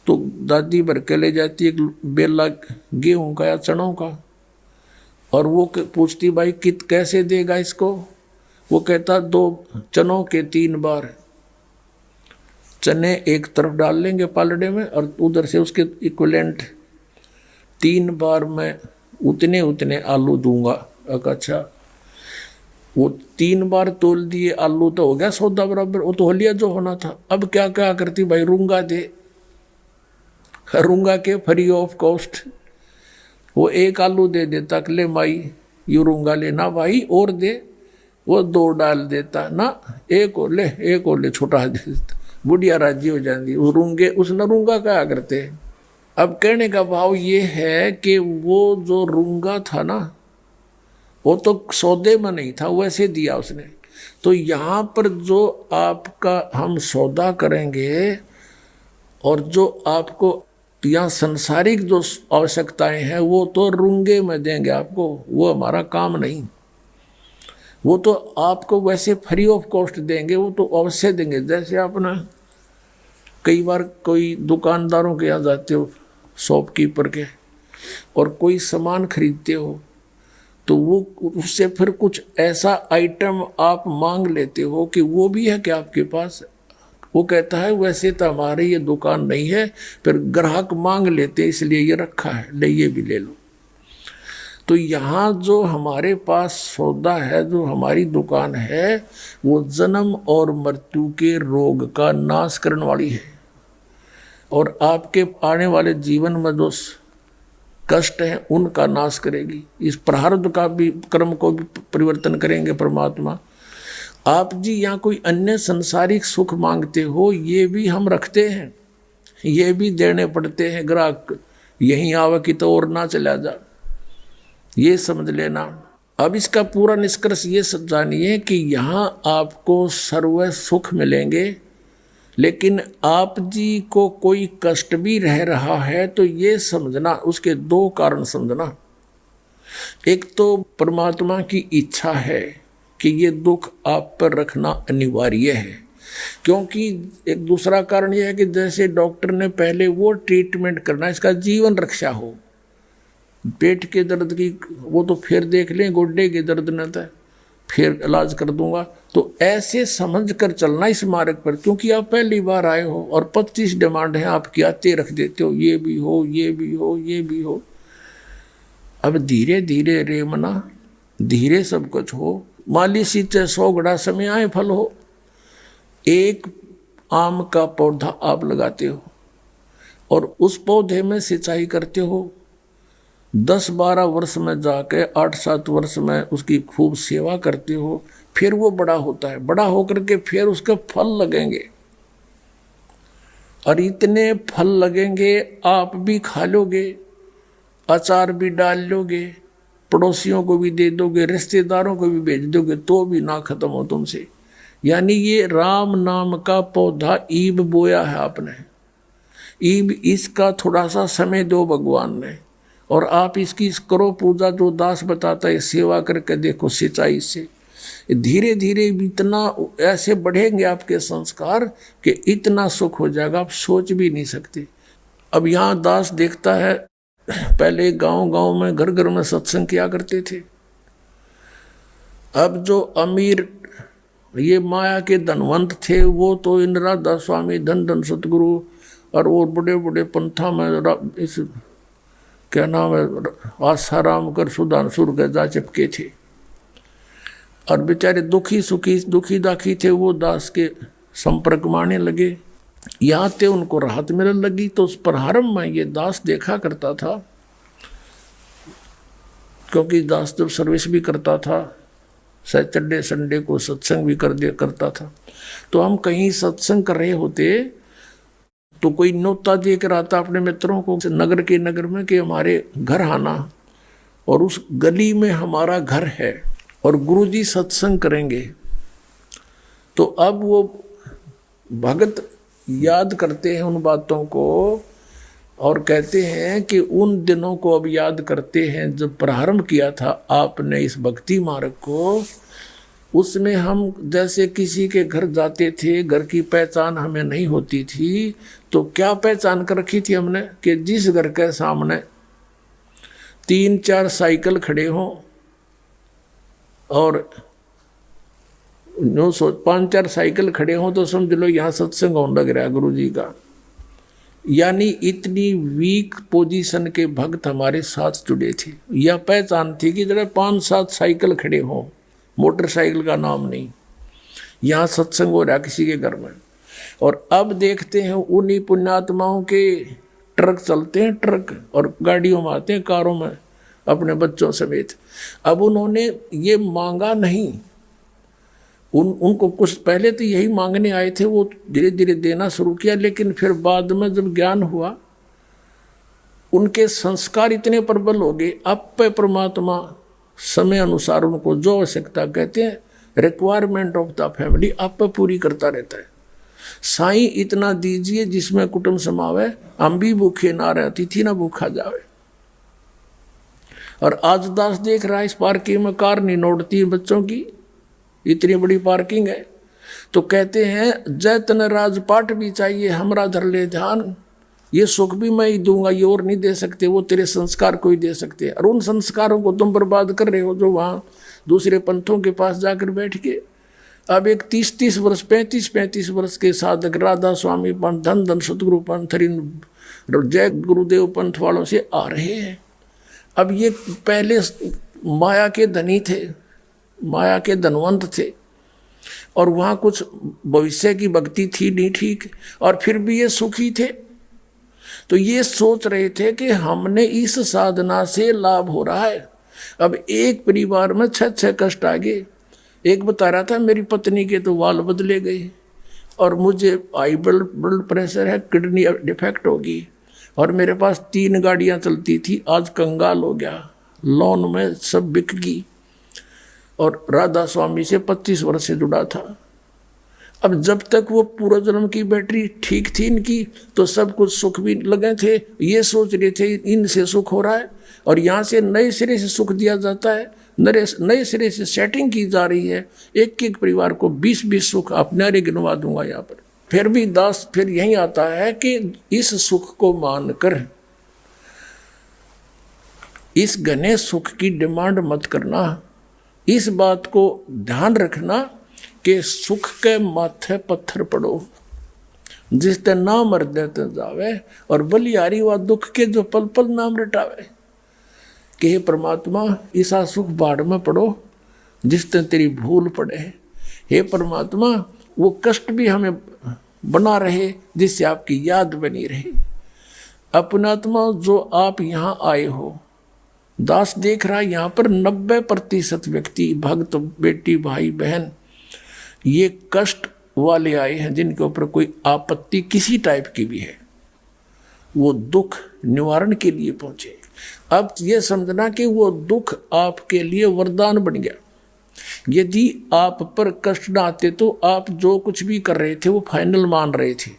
तो दादी भर के ले जाती एक बेला गेहूँ का या चनों का, और वो पूछती भाई कित कैसे देगा इसको? वो कहता 2 चनों के 3 बार, चने एक तरफ डाल लेंगे पालड़े में, और उधर से उसके इक्विवेलेंट 3 बार मैं उतने उतने आलू दूंगा। अच्छा, वो 3 बार तोल दिए आलू तो हो गया सौदा बराबर, वो तो हो लिया जो होना था। अब क्या क्या करती भाई, रूंगा दे, रूंगा के फ्री ऑफ कॉस्ट, वो 1 आलू दे देता, ले माई यू रूंगा ले ना भाई, और दे, वो 2 डाल देता ना, 1 और ले, 1 और ले, छोटा दे देता, बुढ़िया राजी हो जाती। वो रूंगे उस नरूंगा क्या करते हैं। अब कहने का भाव ये है कि वो जो रूंगा था ना, वो तो सौदे में नहीं था, वैसे दिया उसने। तो यहाँ पर जो आपका हम सौदा करेंगे और जो आपको यहाँ संसारिक जो आवश्यकताएं हैं वो तो रूंगे में देंगे आपको, वो हमारा काम नहीं। वो तो आपको वैसे फ्री ऑफ कॉस्ट देंगे, वो तो अवश्य देंगे। जैसे आप ना कई बार कोई दुकानदारों के यहाँ जाते हो, शॉपकीपर के, और कोई सामान खरीदते हो, तो वो उससे फिर कुछ ऐसा आइटम आप मांग लेते हो कि वो भी है कि आपके पास, वो कहता है वैसे तो हमारी ये दुकान नहीं है, फिर ग्राहक मांग लेते इसलिए ये रखा है, ले ये भी ले लो। तो यहाँ जो हमारे पास सौदा है, जो हमारी दुकान है, वो जन्म और मृत्यु के रोग का नाश करने वाली है, और आपके आने वाले जीवन में जो कष्ट हैं उनका नाश करेगी। इस प्रारब्ध का भी, कर्म को भी परिवर्तन करेंगे परमात्मा। आप जी यहाँ कोई अन्य संसारिक सुख मांगते हो, ये भी हम रखते हैं, ये भी देने पड़ते हैं। ग्राहक यहीं आवे कि तो और ना चला जा, ये समझ लेना। अब इसका पूरा निष्कर्ष ये जानिए कि यहाँ आपको सर्व सुख मिलेंगे, लेकिन आप जी को कोई कष्ट भी रह रहा है तो ये समझना, उसके 2 कारण समझना। एक तो परमात्मा की इच्छा है कि ये दुख आप पर रखना अनिवार्य है, क्योंकि एक दूसरा कारण यह है कि जैसे डॉक्टर ने पहले वो ट्रीटमेंट करना, इसका जीवन रक्षा हो। पेट के दर्द की वो तो फिर देख लें, गोड्डे के दर्द न था फिर इलाज कर दूंगा। तो ऐसे समझ कर चलना इस मार्ग पर, क्योंकि आप पहली बार आए हो और 25 डिमांड है आपकी, आते रख देते हो, ये भी हो, ये भी हो, ये भी हो। अब धीरे धीरे रे मना, धीरे सब कुछ हो। माली सींचे 100 घड़ा, समय आए फल हो। एक आम का पौधा आप लगाते हो और उस पौधे में सिंचाई करते हो, 10-12 वर्ष में जाके 8-7 वर्ष में उसकी खूब सेवा करते हो, फिर वो बड़ा होता है। बड़ा होकर के फिर उसके फल लगेंगे और इतने फल लगेंगे आप भी खा लोगे, अचार भी डाल लोगे, पड़ोसियों को भी दे दोगे, रिश्तेदारों को भी भेज दोगे, तो भी ना खत्म हो तुमसे। यानी ये राम नाम का पौधा ईब बोया है आपने, ईब इसका थोड़ा सा समय दो भगवान ने, और आप इसकी करो पूजा जो दास बताता है, सेवा करके देखो सिंचाई से। धीरे धीरे इतना ऐसे बढ़ेंगे आपके संस्कार कि इतना सुख हो जाएगा आप सोच भी नहीं सकते। अब यहाँ दास देखता है, पहले गांव गांव में घर घर में सत्संग किया करते थे। अब जो अमीर ये माया के धनवंत थे वो तो इन राधा स्वामी, धन धन सतगुरु और वो बड़े बड़े पंथा में इस क्या नाम है आसाराम कर सुधांसुर के जा चिपके थे, और बेचारे दुखी सुखी दुखी दाखी थे, वो दास के संपर्क में आने लगे। यहाँ ते उनको राहत मिलने लगी। तो उस प्रारंभ में ये दास देखा करता था, क्योंकि दास जब सर्विस भी करता था, सैटरडे संडे को सत्संग भी करता था। तो हम कहीं सत्संग कर रहे होते तो कोई न्योता दे कर आता अपने मित्रों को नगर के नगर में कि हमारे घर आना, और उस गली में हमारा घर है और गुरुजी सत्संग करेंगे। तो अब वो भगत याद करते हैं उन बातों को और कहते हैं कि उन दिनों को अब याद करते हैं जब प्रारंभ किया था आपने इस भक्ति मार्ग को। उसमें हम जैसे किसी के घर जाते थे, घर की पहचान हमें नहीं होती थी, तो क्या पहचान कर रखी थी हमने कि जिस घर के सामने 3-4 साइकिल खड़े हों और 5-4 साइकिल खड़े हों तो समझ लो यहाँ सत्संग होने लग रहा है गुरु जी का। यानी इतनी वीक पोजीशन के भक्त हमारे साथ जुड़े थे। यह पहचान थी कि जरा 5-7 साइकिल खड़े हों, मोटरसाइकिल का नाम नहीं, यहाँ सत्संग हो रहा किसी के घर में। और अब देखते हैं उन्हीं पुण्यात्माओं के ट्रक चलते हैं, ट्रक और गाड़ियों में आते हैं, कारों में अपने बच्चों समेत। अब उन्होंने ये मांगा नहीं, उनको कुछ पहले तो यही मांगने आए थे, वो धीरे धीरे देना शुरू किया, लेकिन फिर बाद में जब ज्ञान हुआ उनके संस्कार इतने प्रबल हो गए, अब पे परमात्मा समय अनुसार उनको जो आवश्यकता कहते हैं रिक्वायरमेंट ऑफ द फैमिली आप पे पूरी करता रहता है। साईं इतना दीजिए जिसमें कुटुंब समावे, हम भी भूखे ना रहे, अतिथि ना भूखा जावे। और आज दास देख रहा है इस पार्किंग में कार नहीं नोड़ती बच्चों की, इतनी बड़ी पार्किंग है। तो कहते हैं जैतन राजपाट भी चाहिए हमरा धर ले ध्यान, ये सुख भी मैं ही दूंगा, ये और नहीं दे सकते, वो तेरे संस्कार को ही दे सकते हैं। और उन संस्कारों को तुम बर्बाद कर रहे हो जो वहाँ दूसरे पंथों के पास जाकर बैठ के। अब एक 30-30 वर्ष 35-35 वर्ष के साधक राधा स्वामी पंथ, धन धन सतगुरु पंथ, जय गुरुदेव पंथ वालों से आ रहे हैं। अब ये पहले माया के धनी थे, माया के धनवंत थे, और वहाँ कुछ भविष्य की भक्ति थी नहीं ठीक, और फिर भी ये सुखी थे। तो ये सोच रहे थे कि हमने इस साधना से लाभ हो रहा है। अब एक परिवार में 6 कष्ट आ गए। एक बता रहा था मेरी पत्नी के तो वाल बदले गए, और मुझे हाई ब्लड प्रेशर है, किडनी डिफेक्ट होगी, और मेरे पास 3 गाड़ियां चलती थी, आज कंगाल हो गया, लोन में सब बिक गई। और राधा स्वामी से 25 वर्ष से जुड़ा था। अब जब तक वो पूर्व जन्म की बैटरी ठीक थी इनकी, तो सब कुछ सुख भी लगे थे, ये सोच रहे थे इनसे सुख हो रहा है, और यहाँ से नए सिरे से सुख दिया जाता है, नए सिरे से सेटिंग की जा रही है। एक एक परिवार को 20-20 सुख अपने गिनवा दूंगा यहाँ पर। फिर भी दास फिर यही आता है कि इस सुख को मानकर इस घने सुख की डिमांड मत करना। इस बात को ध्यान रखना कि सुख के माथे पत्थर पड़ो, जिस ते ना मर देते जावे, और बलिहारी व दुख के जो पल पल नाम रटावे। कि हे परमात्मा ऐसा सुख बाढ़ में पड़ो जिस ते तेरी भूल पड़े। हे परमात्मा वो कष्ट भी हमें बना रहे जिससे आपकी याद बनी रहे। अपनात्मा जो आप यहाँ आए हो, दास देख रहा है यहाँ पर 90% व्यक्ति, भक्त, बेटी, भाई, बहन, ये कष्ट वाले आए हैं जिनके ऊपर कोई आपत्ति किसी टाइप की भी है, वो दुख निवारण के लिए पहुंचे। अब ये समझना कि वो दुख आपके लिए वरदान बन गया। यदि आप पर कष्ट न आते तो आप जो कुछ भी कर रहे थे वो फाइनल मान रहे थे।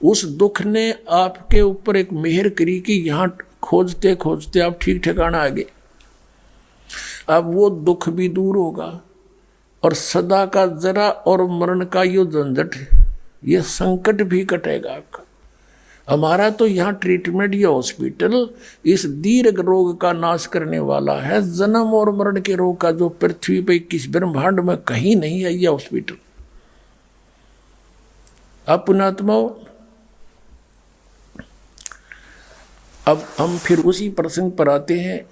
उस दुख ने आपके ऊपर एक मेहर करी कि यहाँ खोजते खोजते आप ठीक ठिकाना आ गए। अब वो दुख भी दूर होगा और सदा का जरा और मरण का यो झंझट, ये संकट भी कटेगा आपका। हमारा तो यहाँ ट्रीटमेंट, ये हॉस्पिटल इस दीर्घ रोग का नाश करने वाला है। जन्म और मरण के रोग का जो पृथ्वी पे किस ब्रह्मांड में कहीं नहीं है यह हॉस्पिटल। अब पुण्यात्माओं, अब हम फिर उसी प्रसंग पर आते हैं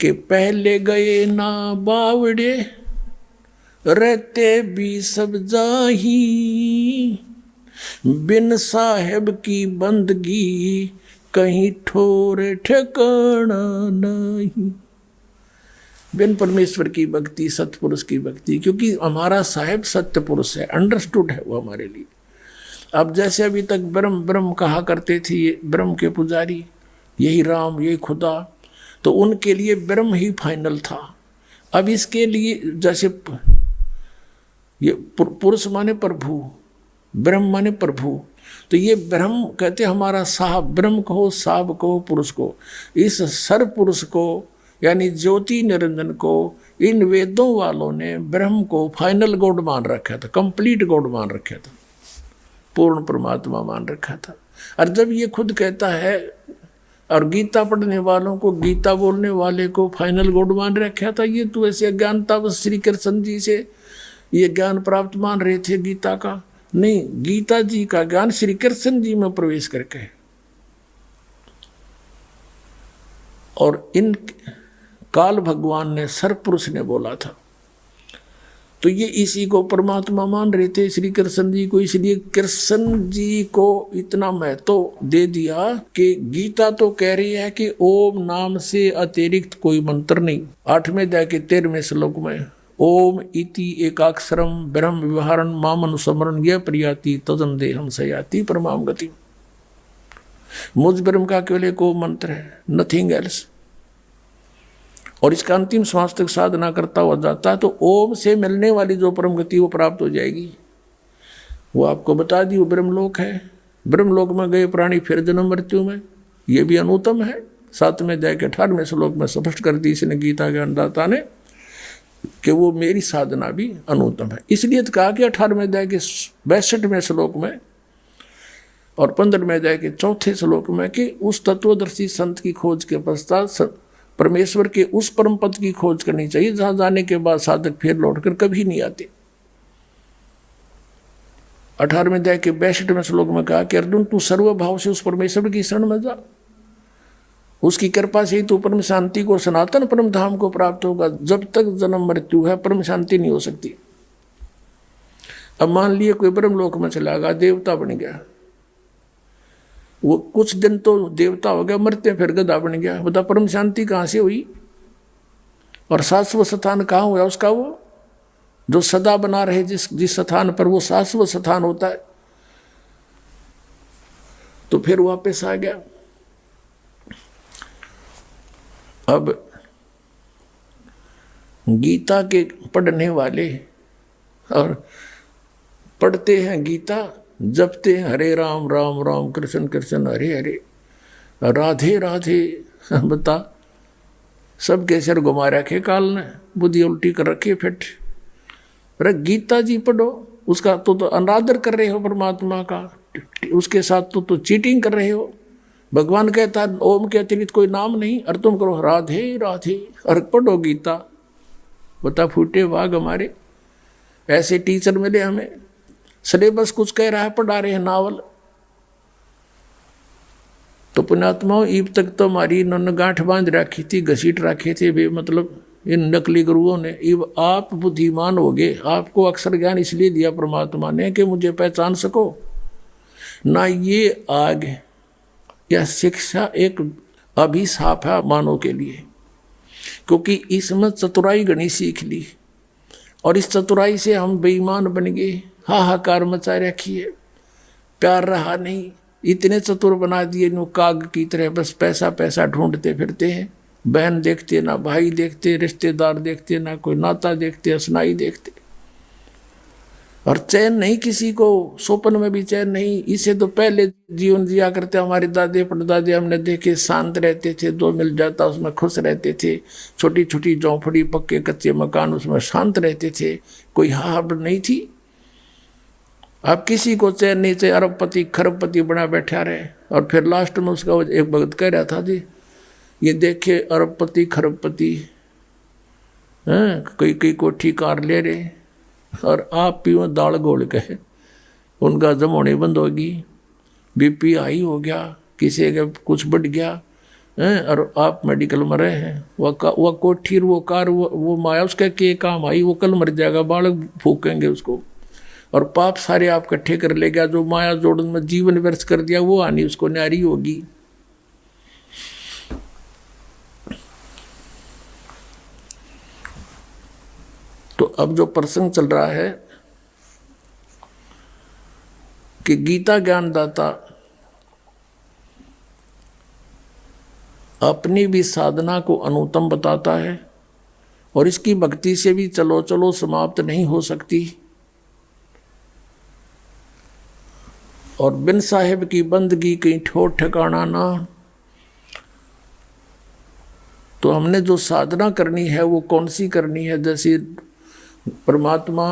कि पहले गए ना बावड़े, रहते भी सब जाही, बिन साहेब की बंदगी कहीं ठोर ठिकाना नहीं। बिन परमेश्वर की भक्ति, सतपुरुष की भक्ति, क्योंकि हमारा साहेब सत्य पुरुष है, अंडरस्टूड है वो हमारे लिए। अब जैसे अभी तक ब्रह्म ब्रह्म कहा करते थे ये ब्रह्म के पुजारी, यही राम, यही खुदा, तो उनके लिए ब्रह्म ही फाइनल था। अब इसके लिए जैसे ये पुरुष माने प्रभु, ब्रह्म माने प्रभु, तो ये ब्रह्म कहते हमारा साहब, ब्रह्म कहो, साहब कहो, पुरुष को, इस सर्व पुरुष को यानी ज्योति निरंजन को इन वेदों वालों ने ब्रह्म को फाइनल गॉड मान रखा था, कंप्लीट गॉड मान रखा था, पूर्ण परमात्मा मान रखा था। और जब ये खुद कहता है, और गीता पढ़ने वालों को, गीता बोलने वाले को फाइनल गॉड मान रखा था, ये तो ऐसे अज्ञानता बस श्री कृष्ण जी से ये ज्ञान प्राप्त मान रहे थे गीता का। नहीं, गीता जी का ज्ञान श्री कृष्ण जी में प्रवेश करके है। और इन काल भगवान ने, सर्व पुरुष ने बोला था, तो ये इसी को परमात्मा मान रहे थे, श्री कृष्ण जी को। इसलिए कृष्ण जी को इतना महत्व दे दिया कि गीता तो कह रही है कि ओम नाम से अतिरिक्त कोई मंत्र नहीं। 8वें अध्याय के 13वें श्लोक में ओम इति एकाक्षरम ब्रह्म विवहारण मामनुस्मरण यह प्रियाति तदन देहम सयाति परमाम गति। मुझ ब्रह्म का केवल एक मंत्र है, नथिंग एल्स। और इसका अंतिम श्वास तक साधना करता हुआ जाता है तो ओम से मिलने वाली जो परम गति वो प्राप्त हो जाएगी। वो आपको बता दी, वो ब्रह्मलोक है। ब्रह्मलोक में गए प्राणी फिर जन्म मृत्यु में, ये भी अनुत्तम है। 7वें अध्याय के 18वें श्लोक में स्पष्ट कर दी इसने गीता के ज्ञानदाता ने कि वो मेरी साधना भी अनुत्तम है। इसलिए तो कहा कि 18वें अध्याय के 62वें श्लोक में और 15वें अध्याय के 4थे श्लोक में कि उस तत्वदर्शी संत की खोज के पश्चात परमेश्वर के उस परम पद की खोज करनी चाहिए जहां जाने के बाद साधक फिर लौटकर कभी नहीं आते। 18वें अध्याय के 62वें श्लोक में कहा कि अर्जुन तू सर्वभाव से उस परमेश्वर की शरण में जा, उसकी कृपा से ही तू परम शांति को, सनातन परम धाम को प्राप्त होगा। जब तक जन्म मृत्यु है परम शांति नहीं हो सकती। अब मान लिए कोई ब्रह्मलोक में चला गया, देवता बन गया, वो कुछ दिन तो देवता हो गया, मरते फिर गधा बन गया, बता परम शांति कहाँ से हुई? और शाश्वत स्थान कहाँ हुआ उसका? वो जो सदा बना रहे जिस स्थान पर, वो शाश्वत स्थान होता है। तो फिर वापस आ गया। अब गीता के पढ़ने वाले और पढ़ते हैं गीता, जपते हैं हरे राम राम राम कृष्ण कृष्ण हरे हरे, राधे राधे। बता, सबके सिर घुमा रखे काल ने, बुद्धि उल्टी कर रखी फिट। अरे गीता जी पढ़ो, उसका तो अनादर कर रहे हो परमात्मा का, उसके साथ तो चीटिंग कर रहे हो। भगवान कहता है ओम के अतिरिक्त कोई नाम नहीं, और तुम करो राधे राधे और पढ़ो गीता। बता फूटे वाघ हमारे, ऐसे टीचर मिले हमें, सिलेबस कुछ कह रहा है, पढ़ा रहे हैं नावल। तो पुण्यात्माओं, ईब तक तो हमारी इन्होंने गांठ बांध रखी थी, घसीट रखे थे बे, मतलब इन नकली गुरुओं ने। इब आप बुद्धिमान हो गए, आपको अक्षर ज्ञान इसलिए दिया परमात्मा ने कि मुझे पहचान सको ना। ये आग या शिक्षा एक अभिशाप है मानव के लिए, क्योंकि इसमें चतुराई गणी सीख ली, और इस चतुराई से हम बेईमान बन गए, हाहाकार मचा रखी है, प्यार रहा नहीं, इतने चतुर बना दिए नो काग की तरह, बस पैसा पैसा ढूंढते फिरते हैं। बहन देखते ना, भाई देखते, रिश्तेदार देखते ना, कोई नाता देखते, असनाई देखते, और चैन नहीं किसी को, सोपन में भी चैन नहीं। इसे तो पहले जीवन जिया करते हमारे दादे परदादे, हमने देखे शांत रहते थे, दो मिल जाता उसमें खुश रहते थे, छोटी छोटी झोंपड़ी पक्के कच्चे मकान उसमें शांत रहते थे, कोई हाहड़ नहीं थी। अब किसी को चैन नहीं चाहिए, अरबपति खरबपति बना बैठा रहे, और फिर लास्ट में उसका एक भगत कह रहा था जी, ये देखे अरबपति खरबपति कई कई कोठी कार ले रहे, और आप पियो दाल घोल के, उनका जमाने बंद होगी, बीपी हाई हो गया, किसी का कुछ बढ़ गया, और आप मेडिकल में रहे हैं। वह कोठी वो कार वो माया उसका के काम आई, वो कल मर जाएगा, बालक फूकेंगे उसको, और पाप सारे आप इकट्ठे कर लेगा। जो माया जोड़न में जीवन व्यर्थ कर दिया वो आनी उसको न्यारी होगी। तो अब जो प्रसंग चल रहा है कि गीता ज्ञानदाता अपनी भी साधना को अनुत्तम बताता है, और इसकी भक्ति से भी चलो चलो समाप्त नहीं हो सकती, और बिन साहिब की बंदगी कहीं ठोर ठिकाना ना। तो हमने जो साधना करनी है वो कौन सी करनी है? जैसे परमात्मा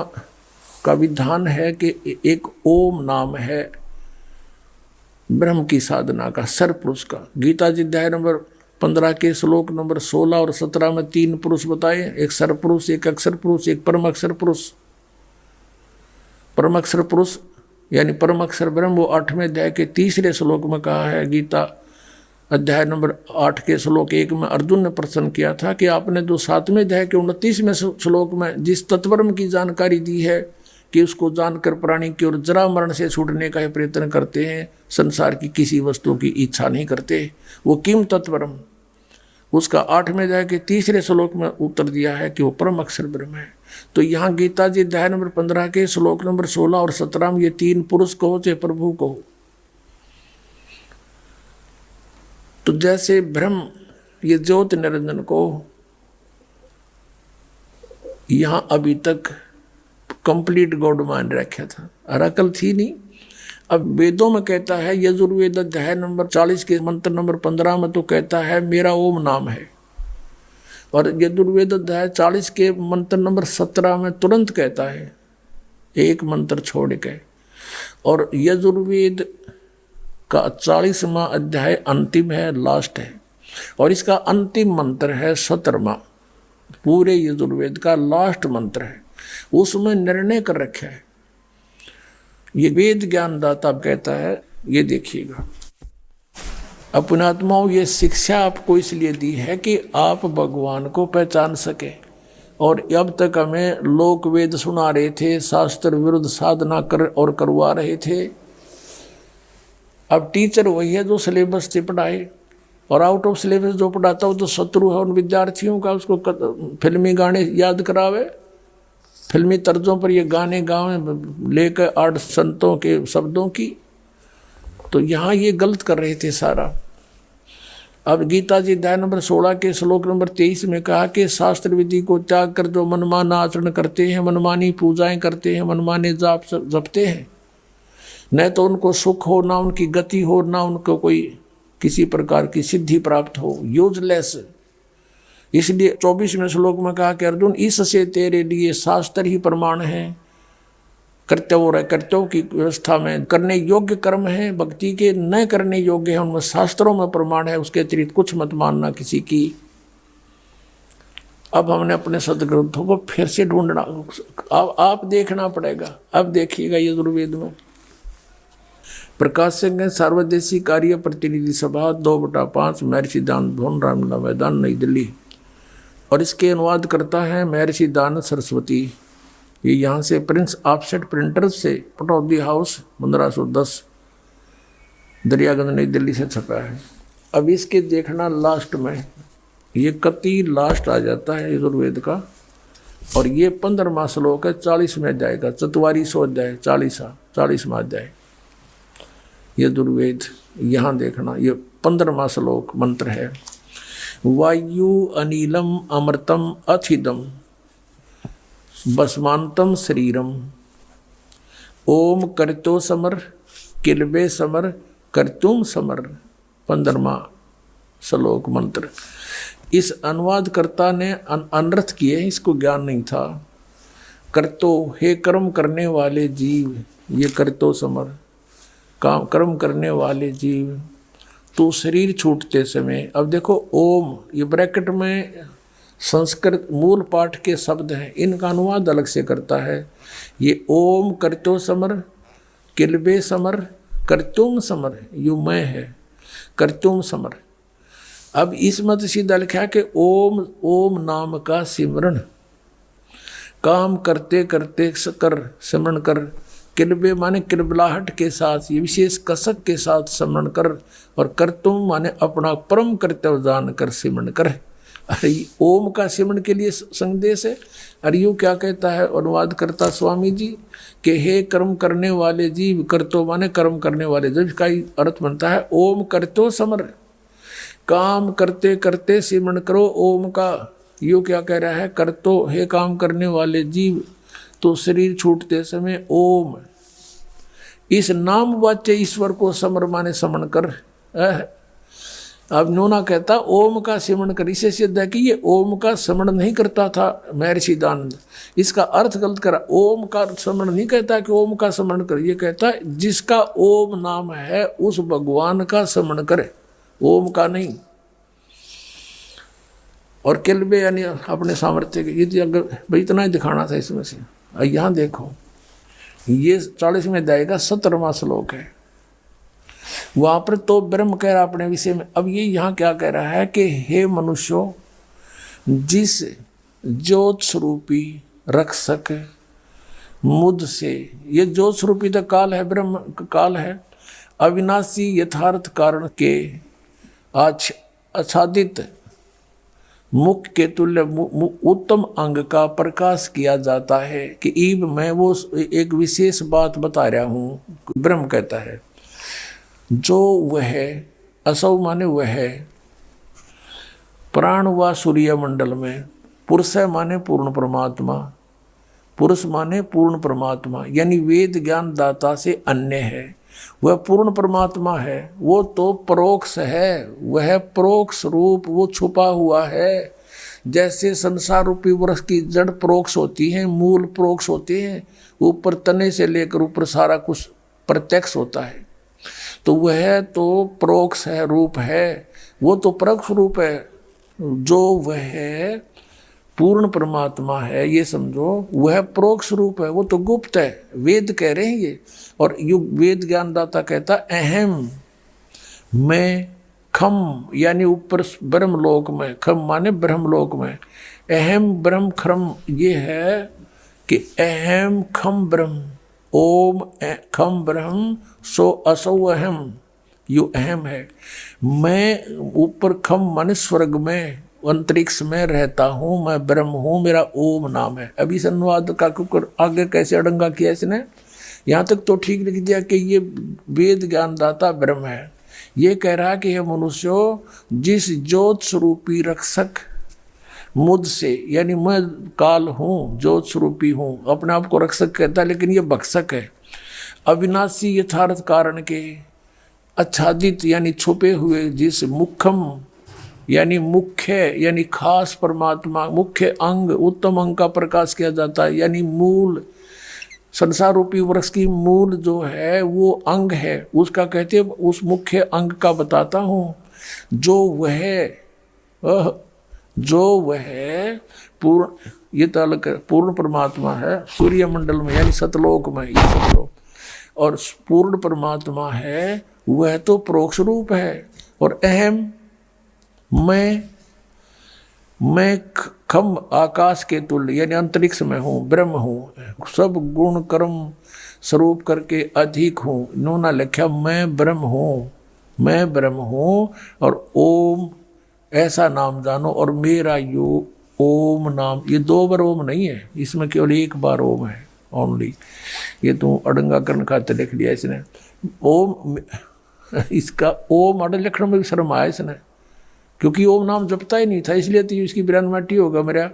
का विधान है कि एक ओम नाम है ब्रह्म की साधना का, सरपुरुष का। गीता जी अध्याय नंबर 15 के श्लोक नंबर 16 और 17 में 3 पुरुष बताए, एक सरपुरुष, एक अक्षर पुरुष, एक परम अक्षर पुरुष। परम अक्षर पुरुष यानी परम अक्षर ब्रह्म, वो 8वें अध्याय के 3रे श्लोक में कहा है। गीता अध्याय नंबर 8 के श्लोक 1 में अर्जुन ने प्रश्न किया था कि आपने जो 7वें अध्याय के 29वें श्लोक में जिस तत्वब्रह्म की जानकारी दी है कि उसको जानकर प्राणी की ओर जरा मरण से छूटने का प्रयत्न करते हैं, संसार की किसी वस्तु की इच्छा नहीं करते, वो किम तत्वब्रह्म, उसका 8वें अध्याय के 3रे श्लोक में उत्तर दिया है कि वो परम अक्षर ब्रह्म है। तो यहाँ गीता जी अध्याय नंबर 15 के श्लोक नंबर 16 और 17 में ये 3 पुरुष कहो चाहे प्रभु कहो, तो जैसे ब्रह्म ये ज्योति निरंजन को यहाँ अभी तक कंप्लीट गॉड मान रखा था और अकल थी नहीं। अब वेदों में कहता है, यजुर्वेद अध्याय नंबर 40 के मंत्र नंबर 15 में तो कहता है मेरा ओम नाम है, और यजुर्वेद अध्याय 40 के मंत्र नंबर 17 में तुरंत कहता है एक मंत्र छोड़ के। और यजुर्वेद का 40वां अध्याय अंतिम है, लास्ट है, और इसका अंतिम मंत्र है 17वां, पूरे यजुर्वेद का लास्ट मंत्र है। उसमें निर्णय कर रखा है, ये वेद ज्ञानदाता कहता है। ये देखिएगा अपने आत्माओं, ये शिक्षा आपको इसलिए दी है कि आप भगवान को पहचान सके। और अब तक हमें लोक वेद सुना रहे थे, शास्त्र विरुद्ध साधना कर और करवा रहे थे। अब टीचर वही है जो सिलेबस से पढ़ाए, और आउट ऑफ सिलेबस जो पढ़ाता हो तो शत्रु है उन विद्यार्थियों का, उसको फिल्मी गाने याद करावे, फिल्मी तर्जों पर ये गाने गावे लेकर 8 संतों के शब्दों की। तो यहाँ ये गलत कर रहे थे सारा। अब गीता जी अध्याय नंबर 16 के श्लोक नंबर 23 में कहा कि शास्त्र विधि को त्याग कर जो मनमाना आचरण करते हैं, मनमानी पूजाएं करते हैं, मनमाने जाप जपते हैं, न तो उनको सुख हो, ना उनकी गति हो, ना उनको कोई किसी प्रकार की सिद्धि प्राप्त हो, यूजलेस। इसलिए 24वें श्लोक में कहा कि अर्जुन, इससे तेरे लिए शास्त्र ही प्रमाण है। कर्तव्यों की व्यवस्था में करने योग्य कर्म है, भक्ति के न करने योग्य है, उनमें शास्त्रों में प्रमाण है, उसके अतिरिक्त कुछ मत मानना किसी की। अब हमने अपने सदग्रंथों को फिर से ढूंढना, आप देखना पड़ेगा। अब देखिएगा यजुर्वेद में प्रकाशक सार्वदेशी कार्य प्रतिनिधि सभा 2/5 महर्षि दान भवन रामलीला मैदान नई दिल्ली, और इसके अनुवाद करता है महर्षि दानंद सरस्वती। ये यहाँ से प्रिंस ऑफसेट प्रिंटर्स से पटौदी हाउस 1510 दरियागंज नई दिल्ली से छपा है। अब इसके देखना लास्ट में, ये कति लास्ट आ जाता है यजुर्वेद का, और ये 15वां श्लोक है 40वें अध्याय का, 44वां अध्याय 40वां अध्याय यजुर्वेद। यहाँ देखना, ये 15वां श्लोक मंत्र है। वायु अनिलम अमृतम अथिदम भस्मांतम शरीरम ओम करतो समर किलबे समर करतुम समर। 15वां श्लोक मंत्र। इस अनुवादकर्ता ने अनर्थ किए, इसको ज्ञान नहीं था। करतो, हे कर्म करने वाले जीव, ये करतो समर काम कर्म करने वाले जीव, तो शरीर छूटते समय। अब देखो ओम, ये ब्रैकेट में संस्कृत मूल पाठ के शब्द हैं, इनका अनुवाद अलग से करता है। ये ओम करतो समर किलबे समर करतुम समर, यू मैं है करतुम समर। अब इस मत सीधा लिखा कि ओम, ओम नाम का सिमरण, काम करते करते कर सिमरण कर, किलबे माने किलबलाहट के साथ, ये विशेष कसक के साथ सिमरण कर, और करतुम माने अपना परम कर्तव्य जान कर सिमरण कर। अरे ओम का सिमरण के लिए संदेश है। अरे यूँ क्या कहता है अनुवाद करता स्वामी जी कि हे कर्म करने वाले जीव, करतो माने कर्म करने वाले जीव का ही अर्थ बनता है ओम करतो समर, काम करते करते सिमरण करो ओम का। यूँ क्या कह रहा है, करतो हे काम करने वाले जीव, तो शरीर छूटते समय ओम, इस नाम वाच्य ईश्वर को समर माने समन कर। अब नोना कहता ओम का सिमरण कर, इसे सिद्ध है कि ये ओम का सिमरण नहीं करता था महर्षि दानंद, इसका अर्थ गलत करा। ओम का सिमरण नहीं कहता कि ओम का सिमरण कर, ये कहता है जिसका ओम नाम है उस भगवान का सिमरण करे, ओम का नहीं। और किलबे यानी अपने सामर्थ्य के, ये अगर भाई इतना ही दिखाना था इसमें से। यहाँ देखो, ये 40वें अध्याय का 17वां श्लोक है। वहां पर तो ब्रह्म कह रहा अपने विषय में। अब ये यहाँ क्या कह रहा है कि हे मनुष्यों, जिस ज्योत स्वरूपी रक्षक मुझ से, ये ज्योत स्वरूपी तो काल है, ब्रह्म काल है, अविनाशी यथार्थ कारण के आच्छादित मुख के तुल्य उत्तम अंग का प्रकाश किया जाता है कि ईब मैं वो एक विशेष बात बता रहा हूँ। ब्रह्म कहता है जो वह असौ माने वह प्राण व सूर्य मंडल में, पुरुष माने पूर्ण परमात्मा, पुरुष माने पूर्ण परमात्मा यानी वेद ज्ञान दाता से अन्य है, वह पूर्ण परमात्मा है। वो तो परोक्ष है, वह परोक्ष रूप वो छुपा हुआ है। जैसे संसार रूपी वृक्ष की जड़ परोक्ष होती है, मूल परोक्ष होते हैं, ऊपर तने से लेकर ऊपर सारा कुछ प्रत्यक्ष होता है, तो वह तो परोक्ष है, रूप है, वो तो परोक्ष रूप है। जो वह पूर्ण परमात्मा है ये समझो, वह परोक्ष रूप है, वो तो गुप्त है, वेद कह रहे हैं ये। और युग वेद ज्ञानदाता कहता अहम मैं खम, यानी ऊपर ब्रह्मलोक में, खम माने ब्रह्मलोक में, अहम ब्रह्म खम, ये है कि अहम खम ब्रह्म, ओम खम ब्रह्म सो असौ अहम, यू अहम है। मैं ऊपर खम माने स्वर्ग में अंतरिक्ष में रहता हूँ, मैं ब्रह्म हूँ, मेरा ओम नाम है। अभी इस अनुवाद का आगे कैसे अड़ंगा किया इसने, यहाँ तक तो ठीक लिख दिया कि ये वेद ज्ञानदाता ब्रह्म है। ये कह रहा कि हे मनुष्यों, जिस ज्योत स्वरूपी रक्षक मुझसे, यानी मैं काल हूँ, ज्योत स्वरूपी हूँ, अपने आप को रक्षक कहता है, लेकिन ये भक्षक है। अविनाशी यथार्थ कारण के आच्छादित यानी छुपे हुए जिस मुख्यम यानी मुख्य यानी खास परमात्मा, मुख्य अंग, उत्तम अंग का प्रकाश किया जाता है, यानी मूल, संसार रूपी वृक्ष की मूल जो है वो अंग है, उसका कहते हैं, उस मुख्य अंग का बताता हूँ, जो वह पूर्ण, ये तालक पूर्ण परमात्मा है, सूर्य मंडल में यानी सतलोक में, ये सतलोक, और पूर्ण परमात्मा है वह तो परोक्ष रूप है। और अहम मैं खम आकाश के तुल्य यानी अंतरिक्ष में हूँ, ब्रह्म हूँ, सब गुण कर्म स्वरूप करके अधिक हूँ। इन्होंने लिखा मैं ब्रह्म हूँ और ओम ऐसा नाम जानो, और मेरा यो ओम नाम, ये 2 बार ओम नहीं है, इसमें केवल 1 बार ओम है ओनली। ये तो अड़ंगा करने खाते लिख लिया इसने ओम, इसका ओम अड़ लिखने में भी शर्म आया इसने, क्योंकि ओम नाम जपता ही नहीं था, इसलिए तो इसकी बिरानमाटी होगा मेरा।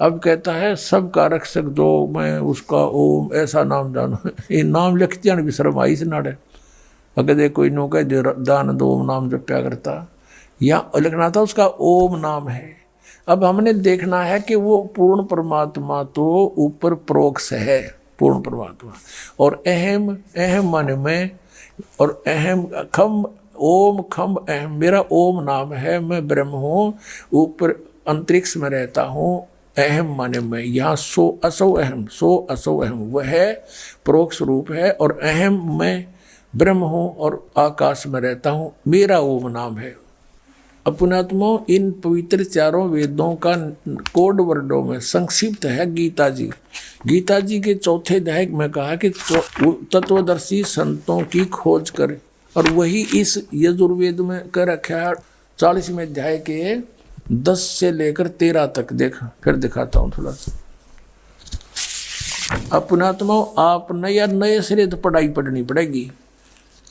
अब कहता है सबका रक्षक जो मैं उसका ओम ऐसा नाम जानो, ये नाम लिखते जाने भी शर्म आई से नाड़े। अगर देखो कोई नो कह दान दो ओम नाम जप्या करता, या लिखना था उसका ओम नाम है। अब हमने देखना है कि वो पूर्ण परमात्मा तो ऊपर प्रोक्ष है, पूर्ण परमात्मा, और अहम माने मैं, और अहम खम ओम खम अहम, मेरा ओम नाम है, मैं ब्रह्म हूँ, ऊपर अंतरिक्ष में रहता हूँ। अहम माने मैं, यहाँ सो असो अहम, वह परोक्ष रूप है, और अहम मैं ब्रह्म हूँ और आकाश में रहता हूँ, मेरा ओम नाम है। अपनात्मा इन पवित्र चारों वेदों का कोड वर्डों में संक्षिप्त है गीता जी। गीता जी के 4थे अध्याय में कहा कि तत्वदर्शी संतों की खोज करें, और वही इस यजुर्वेद में कर रखा है 40वें अध्याय के 10 से लेकर 13 तक। देखा फिर दिखाता हूँ थोड़ा सा। अपनात्मा आप नए सिरे तो पढ़ाई पढ़नी पड़ेगी,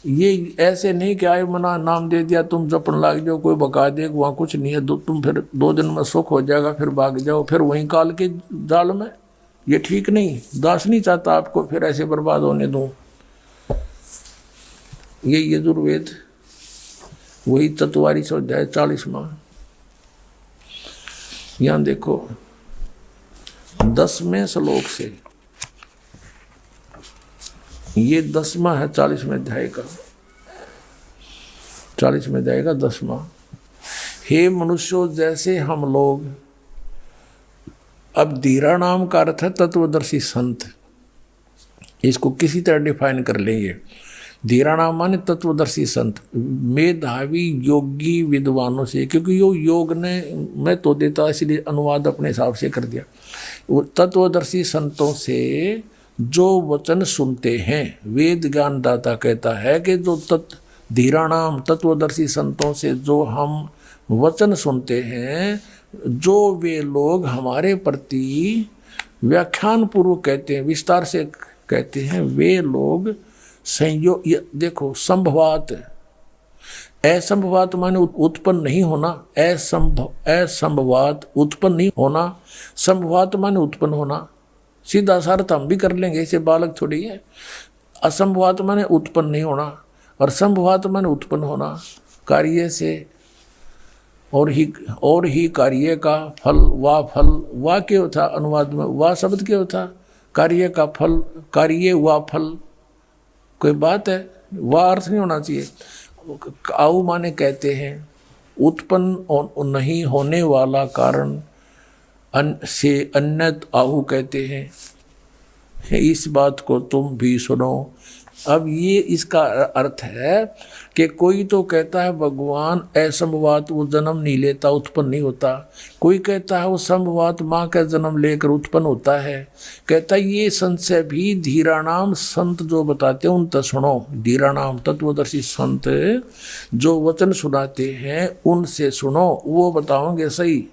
ये ऐसे नहीं कि आए मना नाम दे दिया तुम जपन लाग जाओ, कोई बका दे, वहाँ कुछ नहीं है, तुम फिर 2 दिन में सुख हो जाएगा, फिर भाग जाओ फिर वहीं काल के जाल में। ये ठीक नहीं, दास नहीं चाहता आपको फिर ऐसे बर्बाद होने दूं। ये यजुर्वेद वही 44 अध्याय 40वां, यहाँ देखो 10वें श्लोक से, ये 10वां है 40वें अध्याय का, 40वें अध्याय का 10वां। हे मनुष्यों, जैसे हम लोग, अब धीरा नाम का अर्थ है तत्वदर्शी संत, इसको किसी तरह डिफाइन कर लेंगे। धीरा नाम माने तत्वदर्शी संत, मेधावी योगी विद्वानों से, क्योंकि यो योग ने मैं तो देता इसलिए अनुवाद अपने हिसाब से कर दिया। तत्वदर्शी संतों से जो वचन सुनते हैं, वेद ज्ञान दाता कहता है कि जो धीरा नाम तत्वदर्शी संतों से जो हम वचन सुनते हैं, जो वे लोग हमारे प्रति व्याख्यान पूर्वक कहते हैं, विस्तार से कहते हैं, वे लोग संयोग, देखो संभवात, असंभवात माने उत्पन्न नहीं होना, असंभवात उत्पन्न नहीं होना, संभवात माने उत्पन्न होना, सीधा सार्थ हम भी कर लेंगे, इसे बालक थोड़ी है। असंभवात माने उत्पन्न नहीं होना, और संभवात माने उत्पन्न होना कार्य से, और ही कार्य का फल, वाह क्यों था अनुवाद में, वाह शब्द क्यों था, कार्य का फल, कार्य वाह फल, कोई बात है, वाह अर्थ नहीं होना चाहिए। आऊ माने कहते हैं उत्पन्न नहीं होने वाला कारण से अन्यत आहु कहते हैं, इस बात को तुम भी सुनो। अब ये इसका अर्थ है कि कोई तो कहता है भगवान असंभवात वो जन्म नहीं लेता, उत्पन्न नहीं होता, कोई कहता है वो संभवात माँ का जन्म लेकर उत्पन्न होता है। कहता है ये संशय भी धीराणाम संत जो बताते हैं उन तक सुनो। धीराणाम तत्वदर्शी संत जो वचन सुनाते हैं उनसे सुनो, वो बताओगे सही।